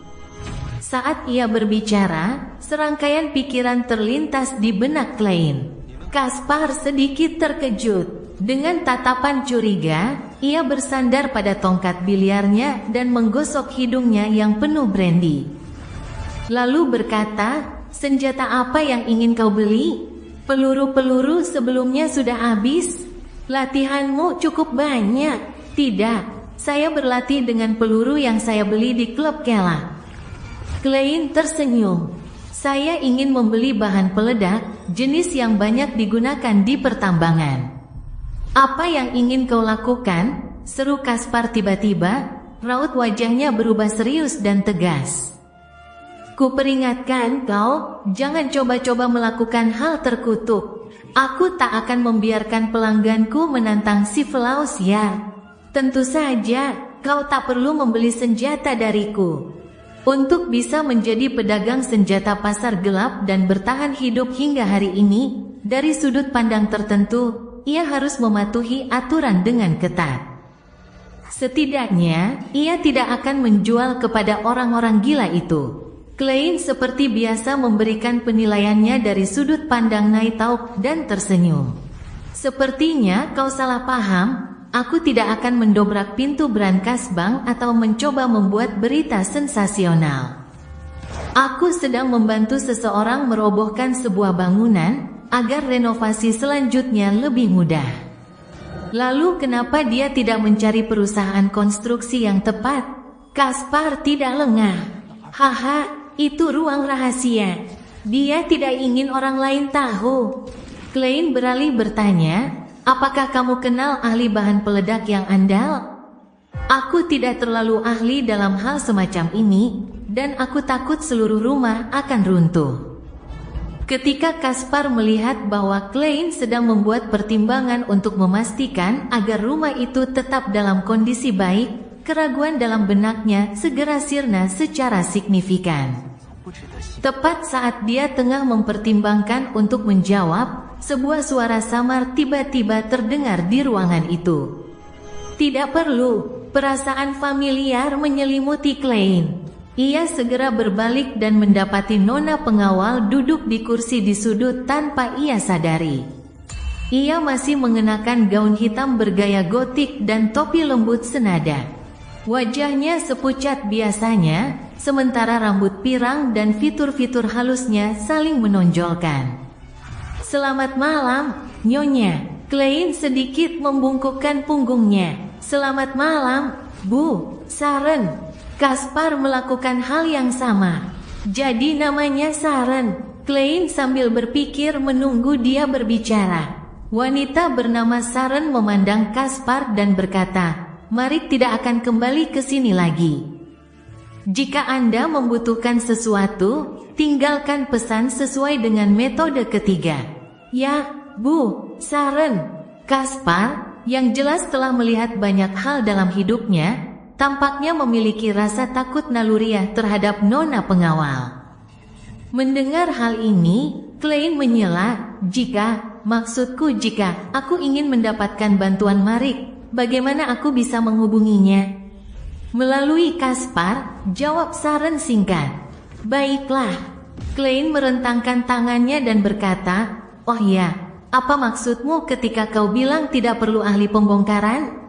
Speaker 2: Saat ia berbicara, serangkaian pikiran terlintas di benak Klein. Kaspar sedikit terkejut. Dengan tatapan curiga, ia bersandar pada tongkat biliarnya dan menggosok hidungnya yang penuh brandy. Lalu berkata, "Senjata apa yang ingin kau beli? Peluru-peluru sebelumnya sudah habis? Latihanmu cukup banyak." "Tidak, saya berlatih dengan peluru yang saya beli di klub Kela." Klein tersenyum. "Saya ingin membeli bahan peledak, jenis yang banyak digunakan di pertambangan." "Apa yang ingin kau lakukan?" seru Kaspar tiba-tiba, raut wajahnya berubah serius dan tegas. "Kuperingatkan kau, jangan coba-coba melakukan hal terkutuk. Aku tak akan membiarkan pelangganku menantang si Flaus ya. Tentu saja, kau tak perlu membeli senjata dariku. Untuk bisa menjadi pedagang senjata pasar gelap dan bertahan hidup hingga hari ini, dari sudut pandang tertentu, ia harus mematuhi aturan dengan ketat. Setidaknya, ia tidak akan menjual kepada orang-orang gila itu." Klein seperti biasa memberikan penilaiannya dari sudut pandang Nighthawk dan tersenyum. "Sepertinya kau salah paham. Aku tidak akan mendobrak pintu brankas bank atau mencoba membuat berita sensasional. Aku sedang membantu seseorang merobohkan sebuah bangunan, agar renovasi selanjutnya lebih mudah." "Lalu kenapa dia tidak mencari perusahaan konstruksi yang tepat?" Kaspar tidak lengah. "Haha, itu ruang rahasia. Dia tidak ingin orang lain tahu." Klein beralih bertanya, "Apakah kamu kenal ahli bahan peledak yang andal?" "Aku tidak terlalu ahli dalam hal semacam ini, dan aku takut seluruh rumah akan runtuh." Ketika Kaspar melihat bahwa Klein sedang membuat pertimbangan untuk memastikan agar rumah itu tetap dalam kondisi baik, keraguan dalam benaknya segera sirna secara signifikan. Tepat saat dia tengah mempertimbangkan untuk menjawab, sebuah suara samar tiba-tiba terdengar di ruangan itu. Tidak perlu, perasaan familiar menyelimuti Klein. Ia segera berbalik dan mendapati nona pengawal duduk di kursi di sudut tanpa ia sadari. Ia masih mengenakan gaun hitam bergaya gotik dan topi lembut senada. Wajahnya sepucat biasanya, sementara rambut pirang dan fitur-fitur halusnya saling menonjolkan. Selamat malam, Nyonya. Klein sedikit membungkukkan punggungnya. Selamat malam, Bu Saren. Kaspar melakukan hal yang sama. Jadi namanya Saren. Klein sambil berpikir menunggu dia berbicara. Wanita bernama Saren memandang Kaspar dan berkata, "Mari tidak akan kembali ke sini lagi. Jika Anda membutuhkan sesuatu, tinggalkan pesan sesuai dengan metode ketiga." "Ya, Bu Saren." Kaspar, yang jelas telah melihat banyak hal dalam hidupnya, tampaknya memiliki rasa takut naluriah terhadap nona pengawal. Mendengar hal ini, Klein menyela, Maksudku jika aku ingin mendapatkan bantuan Marik, bagaimana aku bisa menghubunginya?" "Melalui Kaspar," jawab Saren singkat. "Baiklah." Klein merentangkan tangannya dan berkata, "Oh ya, apa maksudmu ketika kau bilang tidak perlu ahli pembongkaran?"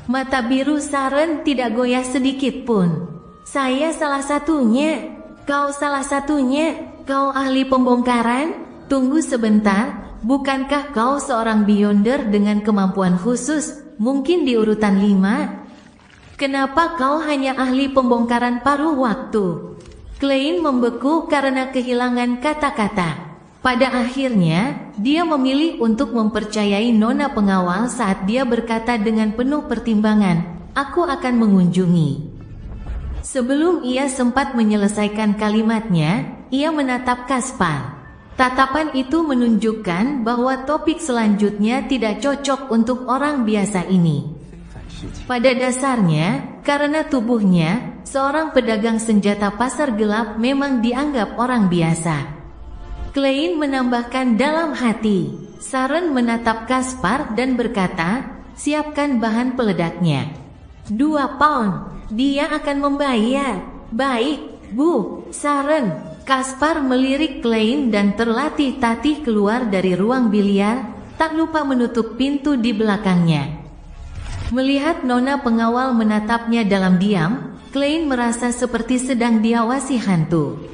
Speaker 2: Mata biru Saren tidak goyah sedikit pun. "Saya salah satunya." "Kau salah satunya? Kau ahli pembongkaran? Tunggu sebentar, bukankah kau seorang beyonder dengan kemampuan khusus, mungkin di urutan 5? Kenapa kau hanya ahli pembongkaran paruh waktu?" Klein membeku karena kehilangan kata-kata. Pada akhirnya, dia memilih untuk mempercayai nona pengawal saat dia berkata dengan penuh pertimbangan, "Aku akan mengunjungi." Sebelum ia sempat menyelesaikan kalimatnya, ia menatap Kaspar. Tatapan itu menunjukkan bahwa topik selanjutnya tidak cocok untuk orang biasa ini. Pada dasarnya, karena tubuhnya, seorang pedagang senjata pasar gelap memang dianggap orang biasa. Klein menambahkan dalam hati. Saren menatap Kaspar dan berkata, "Siapkan bahan peledaknya." 2 pound. Dia akan membayar. "Baik, Bu Saren." Kaspar melirik Klein dan terlatih-tatih keluar dari ruang biliar, tak lupa menutup pintu di belakangnya. Melihat nona pengawal menatapnya dalam diam, Klein merasa seperti sedang diawasi hantu.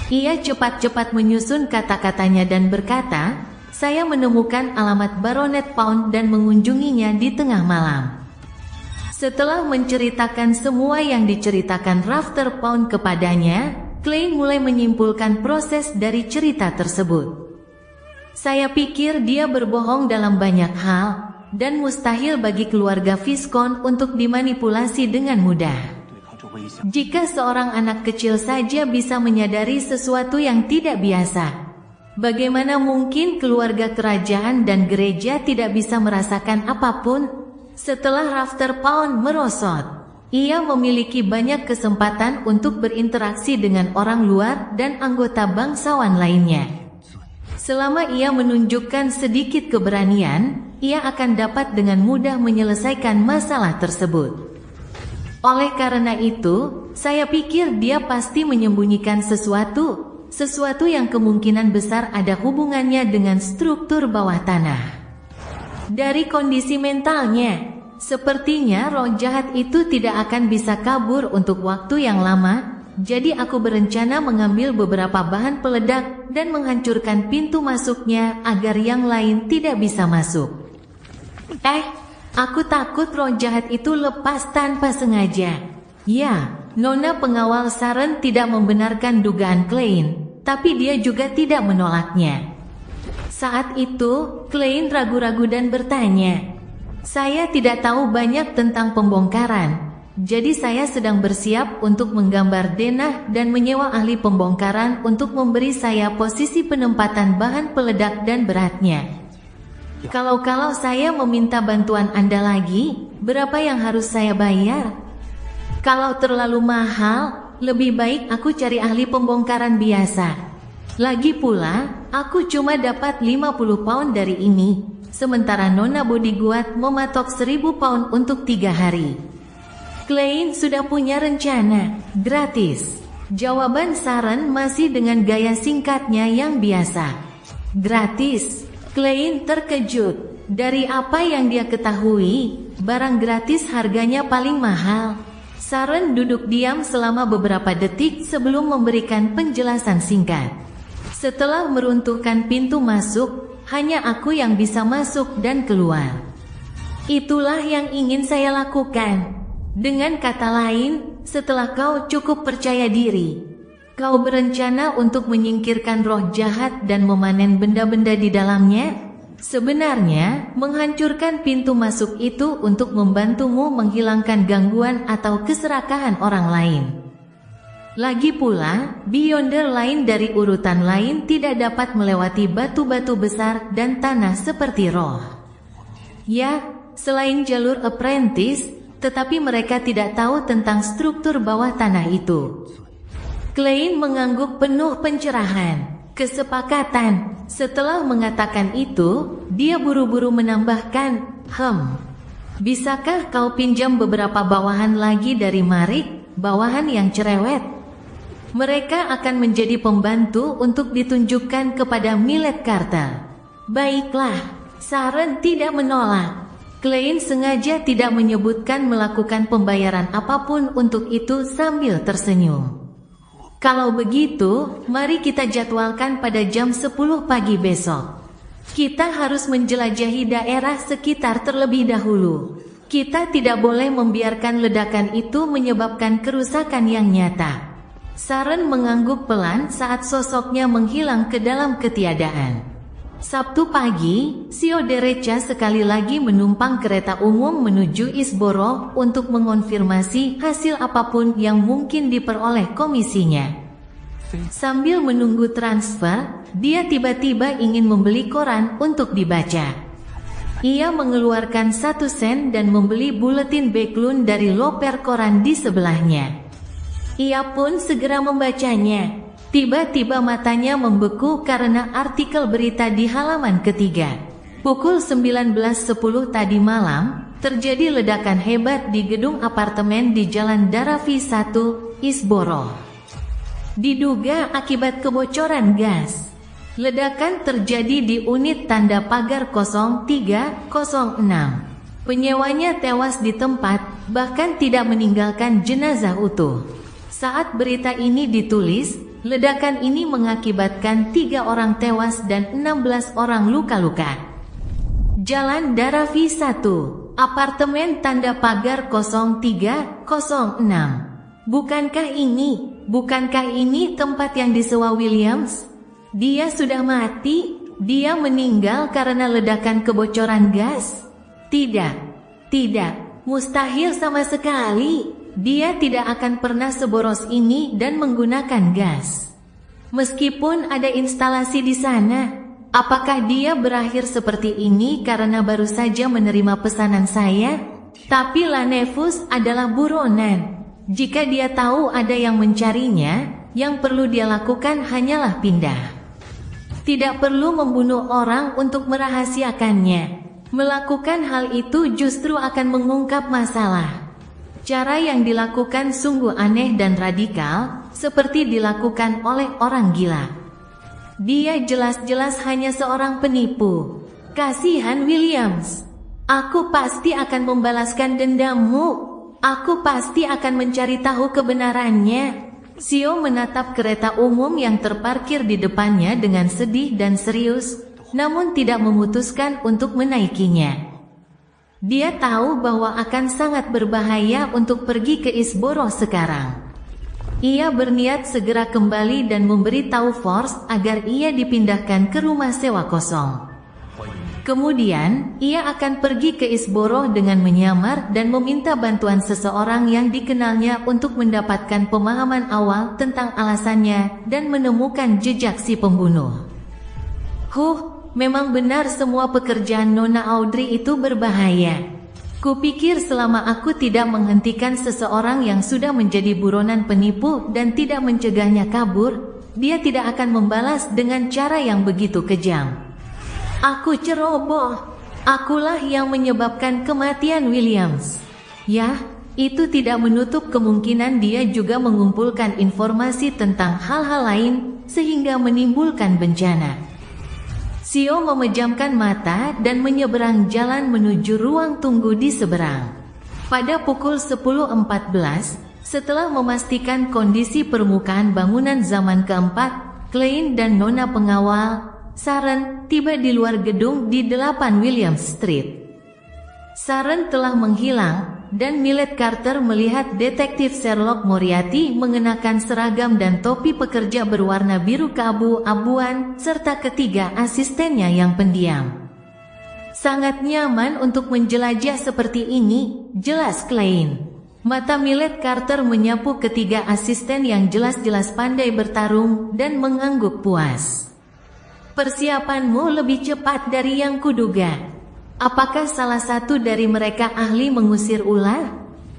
Speaker 2: Ia cepat-cepat menyusun kata-katanya dan berkata, "Saya menemukan alamat Baronet Pound dan mengunjunginya di tengah malam." Setelah menceritakan semua yang diceritakan Rafter Pound kepadanya, Klein mulai menyimpulkan proses dari cerita tersebut. "Saya pikir dia berbohong dalam banyak hal, dan mustahil bagi keluarga Viscount untuk dimanipulasi dengan mudah. Jika seorang anak kecil saja bisa menyadari sesuatu yang tidak biasa, bagaimana mungkin keluarga kerajaan dan gereja tidak bisa merasakan apapun?" Setelah Rafter Pound merosot, ia memiliki banyak kesempatan untuk berinteraksi dengan orang luar dan anggota bangsawan lainnya. Selama ia menunjukkan sedikit keberanian, ia akan dapat dengan mudah menyelesaikan masalah tersebut. Oleh karena itu, saya pikir dia pasti menyembunyikan sesuatu yang kemungkinan besar ada hubungannya dengan struktur bawah tanah. Dari kondisi mentalnya, sepertinya roh jahat itu tidak akan bisa kabur untuk waktu yang lama, jadi aku berencana mengambil beberapa bahan peledak dan menghancurkan pintu masuknya agar yang lain tidak bisa masuk. Aku takut roh jahat itu lepas tanpa sengaja. Ya, nona pengawal Saren tidak membenarkan dugaan Klein, tapi dia juga tidak menolaknya. Saat itu, Klein ragu-ragu dan bertanya, "Saya tidak tahu banyak tentang pembongkaran. Jadi saya sedang bersiap untuk menggambar denah dan menyewa ahli pembongkaran untuk memberi saya posisi penempatan bahan peledak dan beratnya. Kalau saya meminta bantuan Anda lagi, berapa yang harus saya bayar? Kalau terlalu mahal, lebih baik aku cari ahli pembongkaran biasa. Lagi pula, aku cuma dapat 50 pound dari ini, sementara Nona Bodyguard mematok 1000 pound untuk 3 hari. Klein sudah punya rencana, gratis. Jawaban Sharon masih dengan gaya singkatnya yang biasa. Gratis. Klein terkejut. Dari apa yang dia ketahui, barang gratis harganya paling mahal. Sharon duduk diam selama beberapa detik sebelum memberikan penjelasan singkat. Setelah meruntuhkan pintu masuk, hanya aku yang bisa masuk dan keluar. Itulah yang ingin saya lakukan. Dengan kata lain, setelah kau cukup percaya diri, kau berencana untuk menyingkirkan roh jahat dan memanen benda-benda di dalamnya. Sebenarnya, menghancurkan pintu masuk itu untuk membantumu menghilangkan gangguan atau keserakahan orang lain. Lagi pula, Beyonder lain dari urutan lain tidak dapat melewati batu-batu besar dan tanah seperti roh. Ya, selain jalur apprentice, tetapi mereka tidak tahu tentang struktur bawah tanah itu. Klein mengangguk penuh pencerahan. Kesepakatan. Setelah mengatakan itu, dia buru-buru menambahkan, bisakah kau pinjam beberapa bawahan lagi dari Marik, bawahan yang cerewet? Mereka akan menjadi pembantu untuk ditunjukkan kepada Millet Carter. Baiklah, Sharon tidak menolak. Klein sengaja tidak menyebutkan melakukan pembayaran apapun untuk itu sambil tersenyum. Kalau begitu, mari kita jadwalkan pada jam 10 pagi besok. Kita harus menjelajahi daerah sekitar terlebih dahulu. Kita tidak boleh membiarkan ledakan itu menyebabkan kerusakan yang nyata. Sharon mengangguk pelan saat sosoknya menghilang ke dalam ketiadaan. Sabtu pagi, Sio Derecha sekali lagi menumpang kereta umum menuju Isboro untuk mengonfirmasi hasil apapun yang mungkin diperoleh komisinya. Sambil menunggu transfer, dia tiba-tiba ingin membeli koran untuk dibaca. Ia mengeluarkan 1 sen dan membeli buletin Beklun dari loper koran di sebelahnya. Ia pun segera membacanya. Tiba-tiba matanya membeku karena artikel berita di halaman ketiga. Pukul 19.10 tadi malam, terjadi ledakan hebat di gedung apartemen di Jalan Daravi 1, Isboro. Diduga akibat kebocoran gas. Ledakan terjadi di unit tanda pagar 0306. Penyewanya tewas di tempat, bahkan tidak meninggalkan jenazah utuh. Saat berita ini ditulis, ledakan ini mengakibatkan 3 orang tewas dan 16 orang luka-luka. Jalan Daravi 1, apartemen tanda pagar 0306. Bukankah ini tempat yang disewa Williams? Dia sudah mati? Dia meninggal karena ledakan kebocoran gas? Tidak, mustahil sama sekali. Dia tidak akan pernah seboros ini dan menggunakan gas. Meskipun ada instalasi di sana, apakah dia berakhir seperti ini karena baru saja menerima pesanan saya? Tapi Lanevus adalah buronan. Jika dia tahu ada yang mencarinya, yang perlu dia lakukan hanyalah pindah. Tidak perlu membunuh orang untuk merahasiakannya. Melakukan hal itu justru akan mengungkap masalah. Cara yang dilakukan sungguh aneh dan radikal, seperti dilakukan oleh orang gila. Dia jelas-jelas hanya seorang penipu. Kasihan Williams. Aku pasti akan membalaskan dendammu. Aku pasti akan mencari tahu kebenarannya. Sio menatap kereta umum yang terparkir di depannya dengan sedih dan serius, namun tidak memutuskan untuk menaikinya. Dia tahu bahwa akan sangat berbahaya untuk pergi ke Isboro sekarang. Ia berniat segera kembali dan memberi tahu Force agar ia dipindahkan ke rumah sewa kosong. Kemudian, ia akan pergi ke Isborough dengan menyamar dan meminta bantuan seseorang yang dikenalnya untuk mendapatkan pemahaman awal tentang alasannya dan menemukan jejak si pembunuh. Memang benar semua pekerjaan Nona Audrey itu berbahaya. Kupikir selama aku tidak menghentikan seseorang yang sudah menjadi buronan penipu dan tidak mencegahnya kabur, dia tidak akan membalas dengan cara yang begitu kejam. Aku ceroboh. Akulah yang menyebabkan kematian Williams. Ya, itu tidak menutup kemungkinan dia juga mengumpulkan informasi tentang hal-hal lain sehingga menimbulkan bencana. Sio memejamkan mata dan menyeberang jalan menuju ruang tunggu di seberang. Pada pukul 10.14, setelah memastikan kondisi permukaan bangunan zaman keempat, Klein dan Nona pengawal Sharon tiba di luar gedung di 8 William Street. Sharon telah menghilang, dan Millet Carter melihat detektif Sherlock Moriarty mengenakan seragam dan topi pekerja berwarna biru keabu-abuan, serta ketiga asistennya yang pendiam. Sangat nyaman untuk menjelajah seperti ini, jelas Klein. Mata Millet Carter menyapu ketiga asisten yang jelas-jelas pandai bertarung dan mengangguk puas. Persiapanmu lebih cepat dari yang kuduga. Apakah salah satu dari mereka ahli mengusir ular?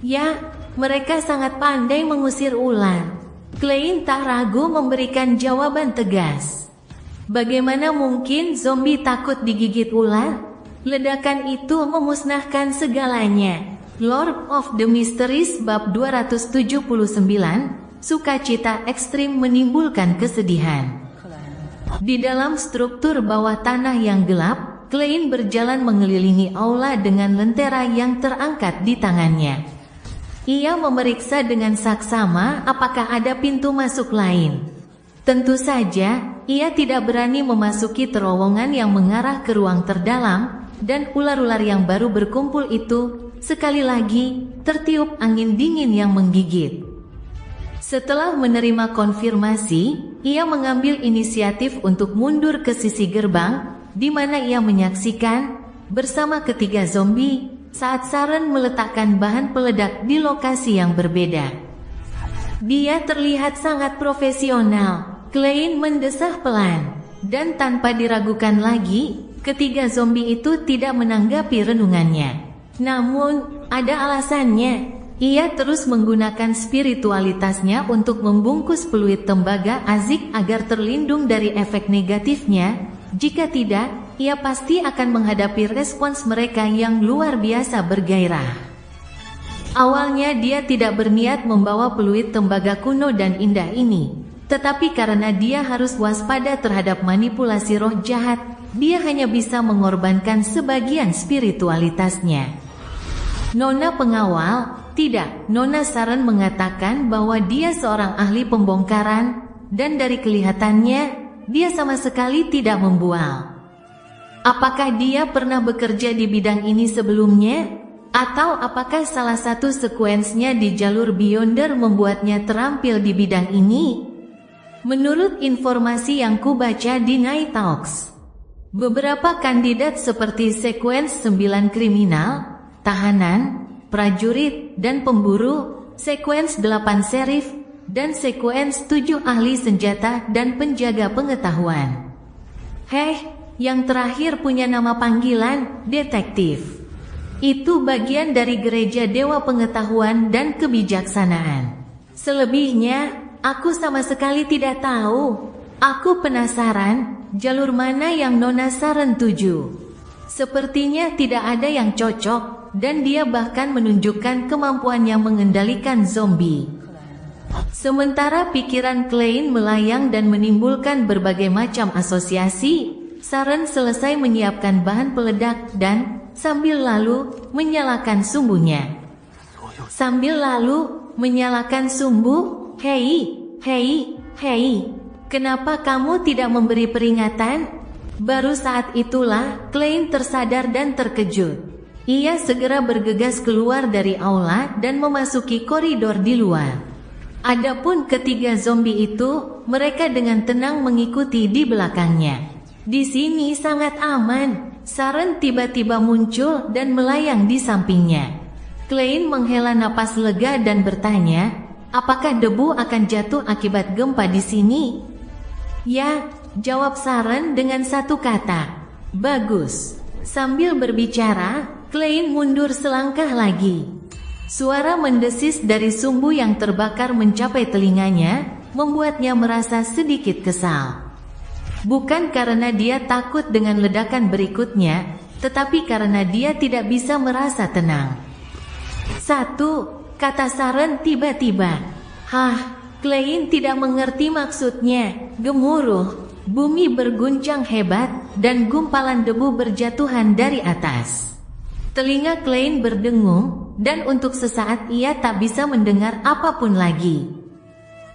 Speaker 2: Ya, mereka sangat pandai mengusir ular. Klein tak ragu memberikan jawaban tegas. Bagaimana mungkin zombie takut digigit ular? Ledakan itu memusnahkan segalanya. Lord of the Mysteries bab 279, sukacita ekstrim menimbulkan kesedihan. Di dalam struktur bawah tanah yang gelap, Klein berjalan mengelilingi aula dengan lentera yang terangkat di tangannya. Ia memeriksa dengan saksama apakah ada pintu masuk lain. Tentu saja, ia tidak berani memasuki terowongan yang mengarah ke ruang terdalam, dan ular-ular yang baru berkumpul itu, sekali lagi, tertiup angin dingin yang menggigit. Setelah menerima konfirmasi, ia mengambil inisiatif untuk mundur ke sisi gerbang, di mana ia menyaksikan, bersama ketiga zombie, saat Sharon meletakkan bahan peledak di lokasi yang berbeda. Dia terlihat sangat profesional. Klein mendesah pelan, dan tanpa diragukan lagi, ketiga zombie itu tidak menanggapi renungannya. Namun, ada alasannya. Ia terus menggunakan spiritualitasnya untuk membungkus peluit tembaga Azik agar terlindung dari efek negatifnya. Jika tidak, ia pasti akan menghadapi respons mereka yang luar biasa bergairah. Awalnya dia tidak berniat membawa peluit tembaga kuno dan indah ini, tetapi karena dia harus waspada terhadap manipulasi roh jahat, dia hanya bisa mengorbankan sebagian spiritualitasnya. Nona pengawal, tidak, Nona Sharon mengatakan bahwa dia seorang ahli pembongkaran, dan dari kelihatannya, dia sama sekali tidak membual. Apakah dia pernah bekerja di bidang ini sebelumnya? Atau apakah salah satu sekuensnya di jalur Beyonder membuatnya terampil di bidang ini? Menurut informasi yang kubaca di Night Talks, beberapa kandidat seperti sekuens 9 kriminal, tahanan, prajurit, dan pemburu, sekuens 8 serif, dan sekuens 7 ahli senjata dan penjaga pengetahuan. Yang terakhir punya nama panggilan, detektif. Itu bagian dari gereja dewa pengetahuan dan kebijaksanaan. Selebihnya, aku sama sekali tidak tahu. Aku penasaran, jalur mana yang Nona Sharon tuju. Sepertinya tidak ada yang cocok, dan dia bahkan menunjukkan kemampuannya mengendalikan zombie. Sementara pikiran Klein melayang dan menimbulkan berbagai macam asosiasi, Sharon selesai menyiapkan bahan peledak dan, sambil lalu, menyalakan sumbunya. Hei, kenapa kamu tidak memberi peringatan? Baru saat itulah, Klein tersadar dan terkejut. Ia segera bergegas keluar dari aula dan memasuki koridor di luar. Adapun ketiga zombie itu, mereka dengan tenang mengikuti di belakangnya. Di sini sangat aman. Saren tiba-tiba muncul dan melayang di sampingnya. Klein menghela napas lega dan bertanya, apakah debu akan jatuh akibat gempa di sini? Ya, jawab Saren dengan satu kata. Bagus. Sambil berbicara, Klein mundur selangkah lagi. Suara mendesis dari sumbu yang terbakar mencapai telinganya, membuatnya merasa sedikit kesal. Bukan karena dia takut dengan ledakan berikutnya, tetapi karena dia tidak bisa merasa tenang. Satu, kata Saren tiba-tiba. Hah, Klein tidak mengerti maksudnya. Gemuruh, bumi berguncang hebat, dan gumpalan debu berjatuhan dari atas. Telinga Klein berdengung, dan untuk sesaat ia tak bisa mendengar apapun lagi.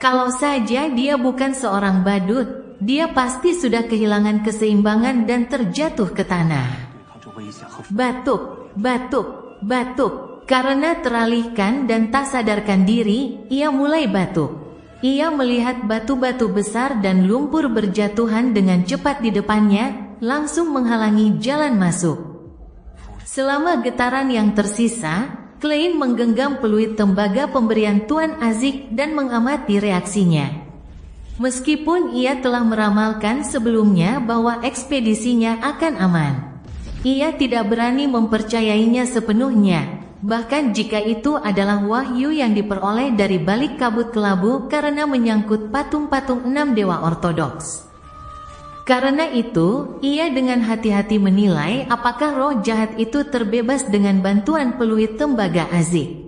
Speaker 2: Kalau saja dia bukan seorang badut, dia pasti sudah kehilangan keseimbangan dan terjatuh ke tanah. Batuk, batuk, batuk. Karena teralihkan dan tak sadarkan diri, ia mulai batuk. Ia melihat batu-batu besar dan lumpur berjatuhan dengan cepat di depannya, langsung menghalangi jalan masuk. Selama getaran yang tersisa, Klein menggenggam peluit tembaga pemberian Tuan Azik dan mengamati reaksinya. Meskipun ia telah meramalkan sebelumnya bahwa ekspedisinya akan aman, ia tidak berani mempercayainya sepenuhnya, bahkan jika itu adalah wahyu yang diperoleh dari balik kabut kelabu karena menyangkut patung-patung 6 dewa ortodoks. Karena itu, ia dengan hati-hati menilai apakah roh jahat itu terbebas dengan bantuan peluit tembaga Azik.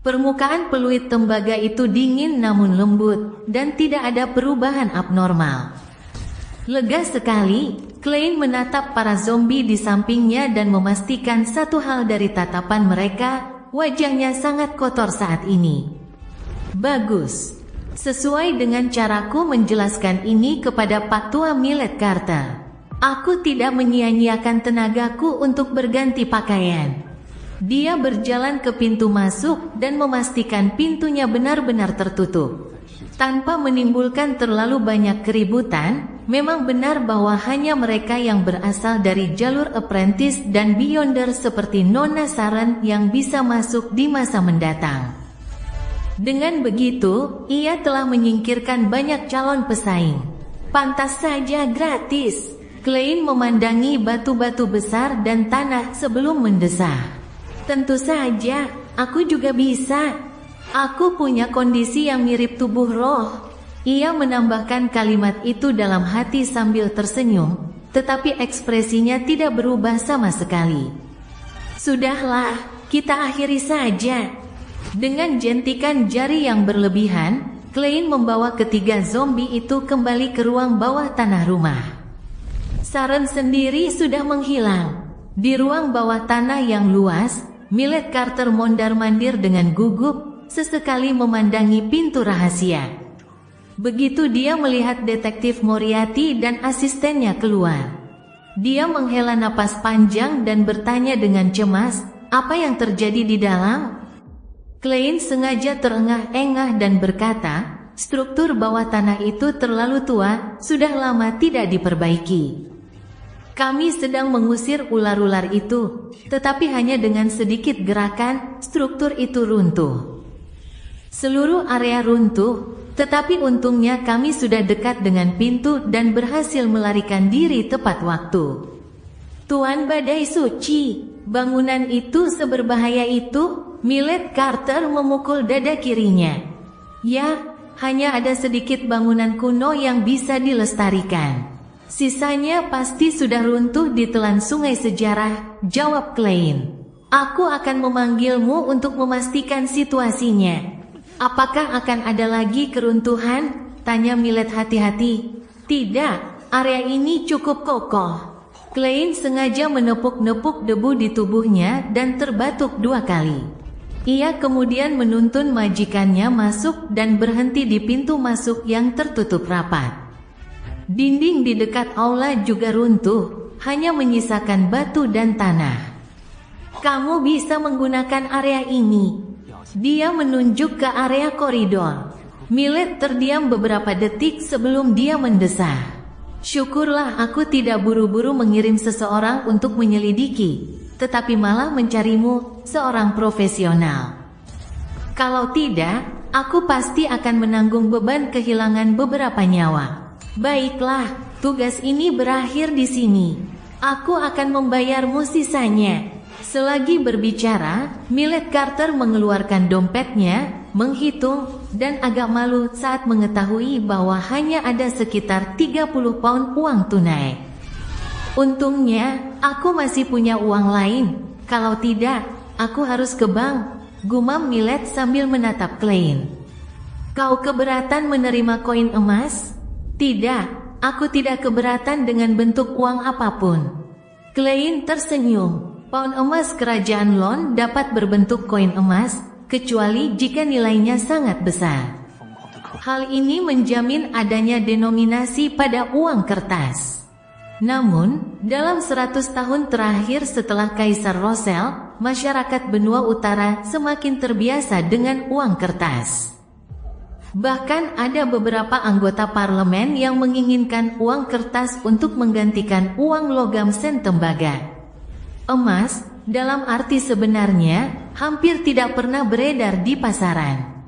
Speaker 2: Permukaan peluit tembaga itu dingin namun lembut, dan tidak ada perubahan abnormal. Lega sekali, Klein menatap para zombie di sampingnya dan memastikan satu hal dari tatapan mereka, wajahnya sangat kotor saat ini. Bagus. Sesuai dengan caraku menjelaskan ini kepada Pak Tua Millet Carter. Aku tidak menyia-nyiakan tenagaku untuk berganti pakaian. Dia berjalan ke pintu masuk dan memastikan pintunya benar-benar tertutup. Tanpa menimbulkan terlalu banyak keributan, memang benar bahwa hanya mereka yang berasal dari jalur apprentice dan beyonder seperti Nona Saren yang bisa masuk di masa mendatang. Dengan begitu, ia telah menyingkirkan banyak calon pesaing. Pantas saja gratis. Klein memandangi batu-batu besar dan tanah sebelum mendesah. Tentu saja, aku juga bisa. Aku punya kondisi yang mirip tubuh roh. Ia menambahkan kalimat itu dalam hati sambil tersenyum, tetapi ekspresinya tidak berubah sama sekali. Sudahlah, kita akhiri saja. Dengan jentikan jari yang berlebihan, Klein membawa ketiga zombie itu kembali ke ruang bawah tanah rumah. Saren sendiri sudah menghilang. Di ruang bawah tanah yang luas, Millet Carter mondar-mandir dengan gugup, sesekali memandangi pintu rahasia. Begitu dia melihat detektif Moriarty dan asistennya keluar, dia menghela napas panjang dan bertanya dengan cemas, apa yang terjadi di dalam? Klein sengaja terengah-engah dan berkata, struktur bawah tanah itu terlalu tua, sudah lama tidak diperbaiki. Kami sedang mengusir ular-ular itu, tetapi hanya dengan sedikit gerakan, struktur itu runtuh. Seluruh area runtuh, tetapi untungnya kami sudah dekat dengan pintu dan berhasil melarikan diri tepat waktu. Tuan Badai Suci, bangunan itu seberbahaya itu? Millet Carter memukul dada kirinya. Ya, hanya ada sedikit bangunan kuno yang bisa dilestarikan. Sisanya pasti sudah runtuh ditelan sungai sejarah, jawab Klein. Aku akan memanggilmu untuk memastikan situasinya. Apakah akan ada lagi keruntuhan? Tanya Millet hati-hati. Tidak, area ini cukup kokoh. Klein sengaja menepuk-nepuk debu di tubuhnya dan terbatuk 2 kali. Ia kemudian menuntun majikannya masuk dan berhenti di pintu masuk yang tertutup rapat. Dinding di dekat aula juga runtuh, hanya menyisakan batu dan tanah. Kamu bisa menggunakan area ini. Dia menunjuk ke area koridor. Millet terdiam beberapa detik sebelum dia mendesah. Syukurlah aku tidak buru-buru mengirim seseorang untuk menyelidiki, tetapi malah mencarimu, seorang profesional. Kalau tidak, aku pasti akan menanggung beban kehilangan beberapa nyawa. Baiklah, tugas ini berakhir di sini. Aku akan membayarmu sisanya. Selagi berbicara, Millet Carter mengeluarkan dompetnya, menghitung, dan agak malu saat mengetahui bahwa hanya ada sekitar 30 pound uang tunai. Untungnya, aku masih punya uang lain. Kalau tidak, aku harus ke bank, gumam Millet sambil menatap Klein. Kau keberatan menerima koin emas? Tidak, aku tidak keberatan dengan bentuk uang apapun. Klein tersenyum. Pound emas kerajaan Lon dapat berbentuk koin emas, kecuali jika nilainya sangat besar. Hal ini menjamin adanya denominasi pada uang kertas. Namun, dalam 100 tahun terakhir setelah Kaisar Rosel, masyarakat benua utara semakin terbiasa dengan uang kertas. Bahkan ada beberapa anggota parlemen yang menginginkan uang kertas untuk menggantikan uang logam sen tembaga. Emas, dalam arti sebenarnya, hampir tidak pernah beredar di pasaran.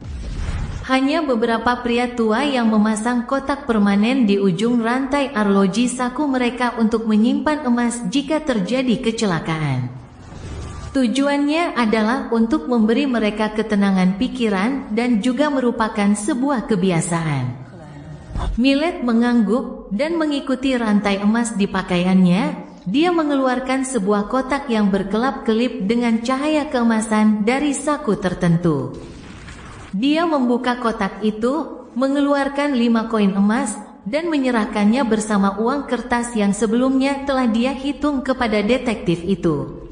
Speaker 2: Hanya beberapa pria tua yang memasang kotak permanen di ujung rantai arloji saku mereka untuk menyimpan emas jika terjadi kecelakaan. Tujuannya adalah untuk memberi mereka ketenangan pikiran dan juga merupakan sebuah kebiasaan. Millet mengangguk dan mengikuti rantai emas di pakaiannya. Dia mengeluarkan sebuah kotak yang berkelap-kelip dengan cahaya keemasan dari saku tertentu. Dia membuka kotak itu, mengeluarkan 5 koin emas, dan menyerahkannya bersama uang kertas yang sebelumnya telah dia hitung kepada detektif itu.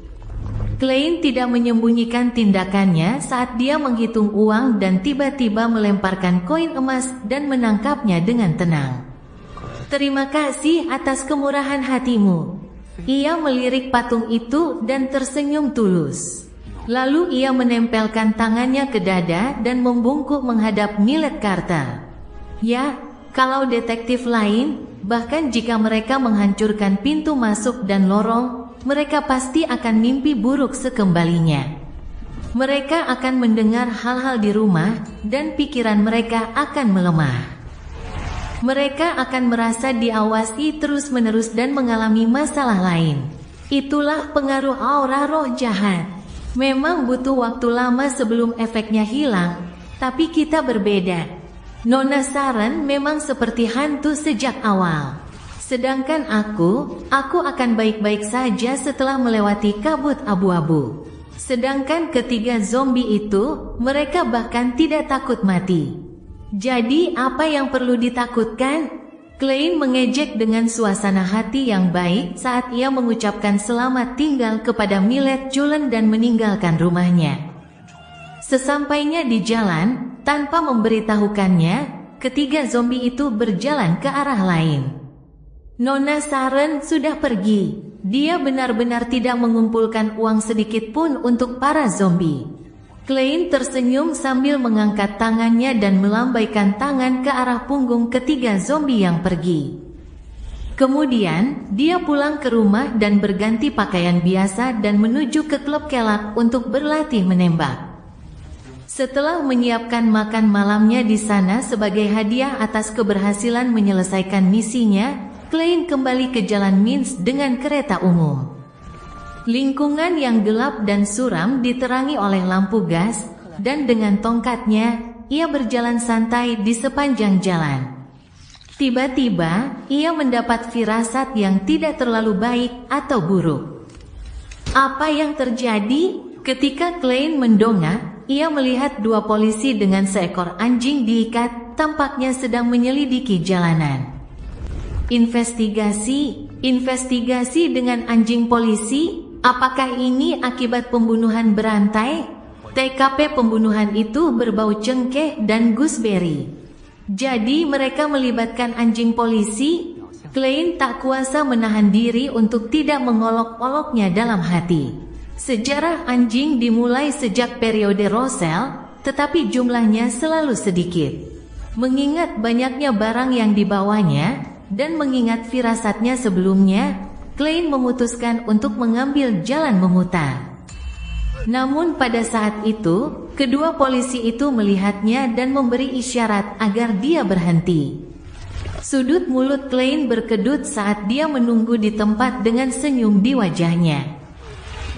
Speaker 2: Klein tidak menyembunyikan tindakannya saat dia menghitung uang dan tiba-tiba melemparkan koin emas dan menangkapnya dengan tenang. Terima kasih atas kemurahan hatimu. Ia melirik patung itu dan tersenyum tulus. Lalu ia menempelkan tangannya ke dada dan membungkuk menghadap Millet Carter. Ya, kalau detektif lain, bahkan jika mereka menghancurkan pintu masuk dan lorong, mereka pasti akan mimpi buruk sekembalinya. Mereka akan mendengar hal-hal di rumah, dan pikiran mereka akan melemah. Mereka akan merasa diawasi terus-menerus dan mengalami masalah lain. Itulah pengaruh aura roh jahat. Memang butuh waktu lama sebelum efeknya hilang, tapi kita berbeda. Nona Sharon memang seperti hantu sejak awal. Sedangkan aku akan baik-baik saja setelah melewati kabut abu-abu. Sedangkan ketiga zombie itu, mereka bahkan tidak takut mati. Jadi apa yang perlu ditakutkan? Klein mengejek dengan suasana hati yang baik saat ia mengucapkan selamat tinggal kepada Millet Cullen dan meninggalkan rumahnya. Sesampainya di jalan, tanpa memberitahukannya, ketiga zombie itu berjalan ke arah lain. Nona Sharon sudah pergi. Dia benar-benar tidak mengumpulkan uang sedikit pun untuk para zombie. Klein tersenyum sambil mengangkat tangannya dan melambaikan tangan ke arah punggung ketiga zombie yang pergi. Kemudian, dia pulang ke rumah dan berganti pakaian biasa dan menuju ke klub kelak untuk berlatih menembak. Setelah menyiapkan makan malamnya di sana sebagai hadiah atas keberhasilan menyelesaikan misinya, Klein kembali ke Jalan Minsk dengan kereta umum. Lingkungan yang gelap dan suram diterangi oleh lampu gas, dan dengan tongkatnya, ia berjalan santai di sepanjang jalan. Tiba-tiba, ia mendapat firasat yang tidak terlalu baik atau buruk. Apa yang terjadi? Ketika Klein mendongak, ia melihat 2 polisi dengan seekor anjing diikat, tampaknya sedang menyelidiki jalanan. Investigasi dengan anjing polisi? Apakah ini akibat pembunuhan berantai? TKP pembunuhan itu berbau cengkeh dan gooseberry. Jadi mereka melibatkan anjing polisi? Klein tak kuasa menahan diri untuk tidak mengolok-oloknya dalam hati. Sejarah anjing dimulai sejak periode Rosel, tetapi jumlahnya selalu sedikit. Mengingat banyaknya barang yang dibawanya, dan mengingat firasatnya sebelumnya, Klein memutuskan untuk mengambil jalan memutar. Namun pada saat itu, kedua polisi itu melihatnya dan memberi isyarat agar dia berhenti. Sudut mulut Klein berkedut saat dia menunggu di tempat dengan senyum di wajahnya.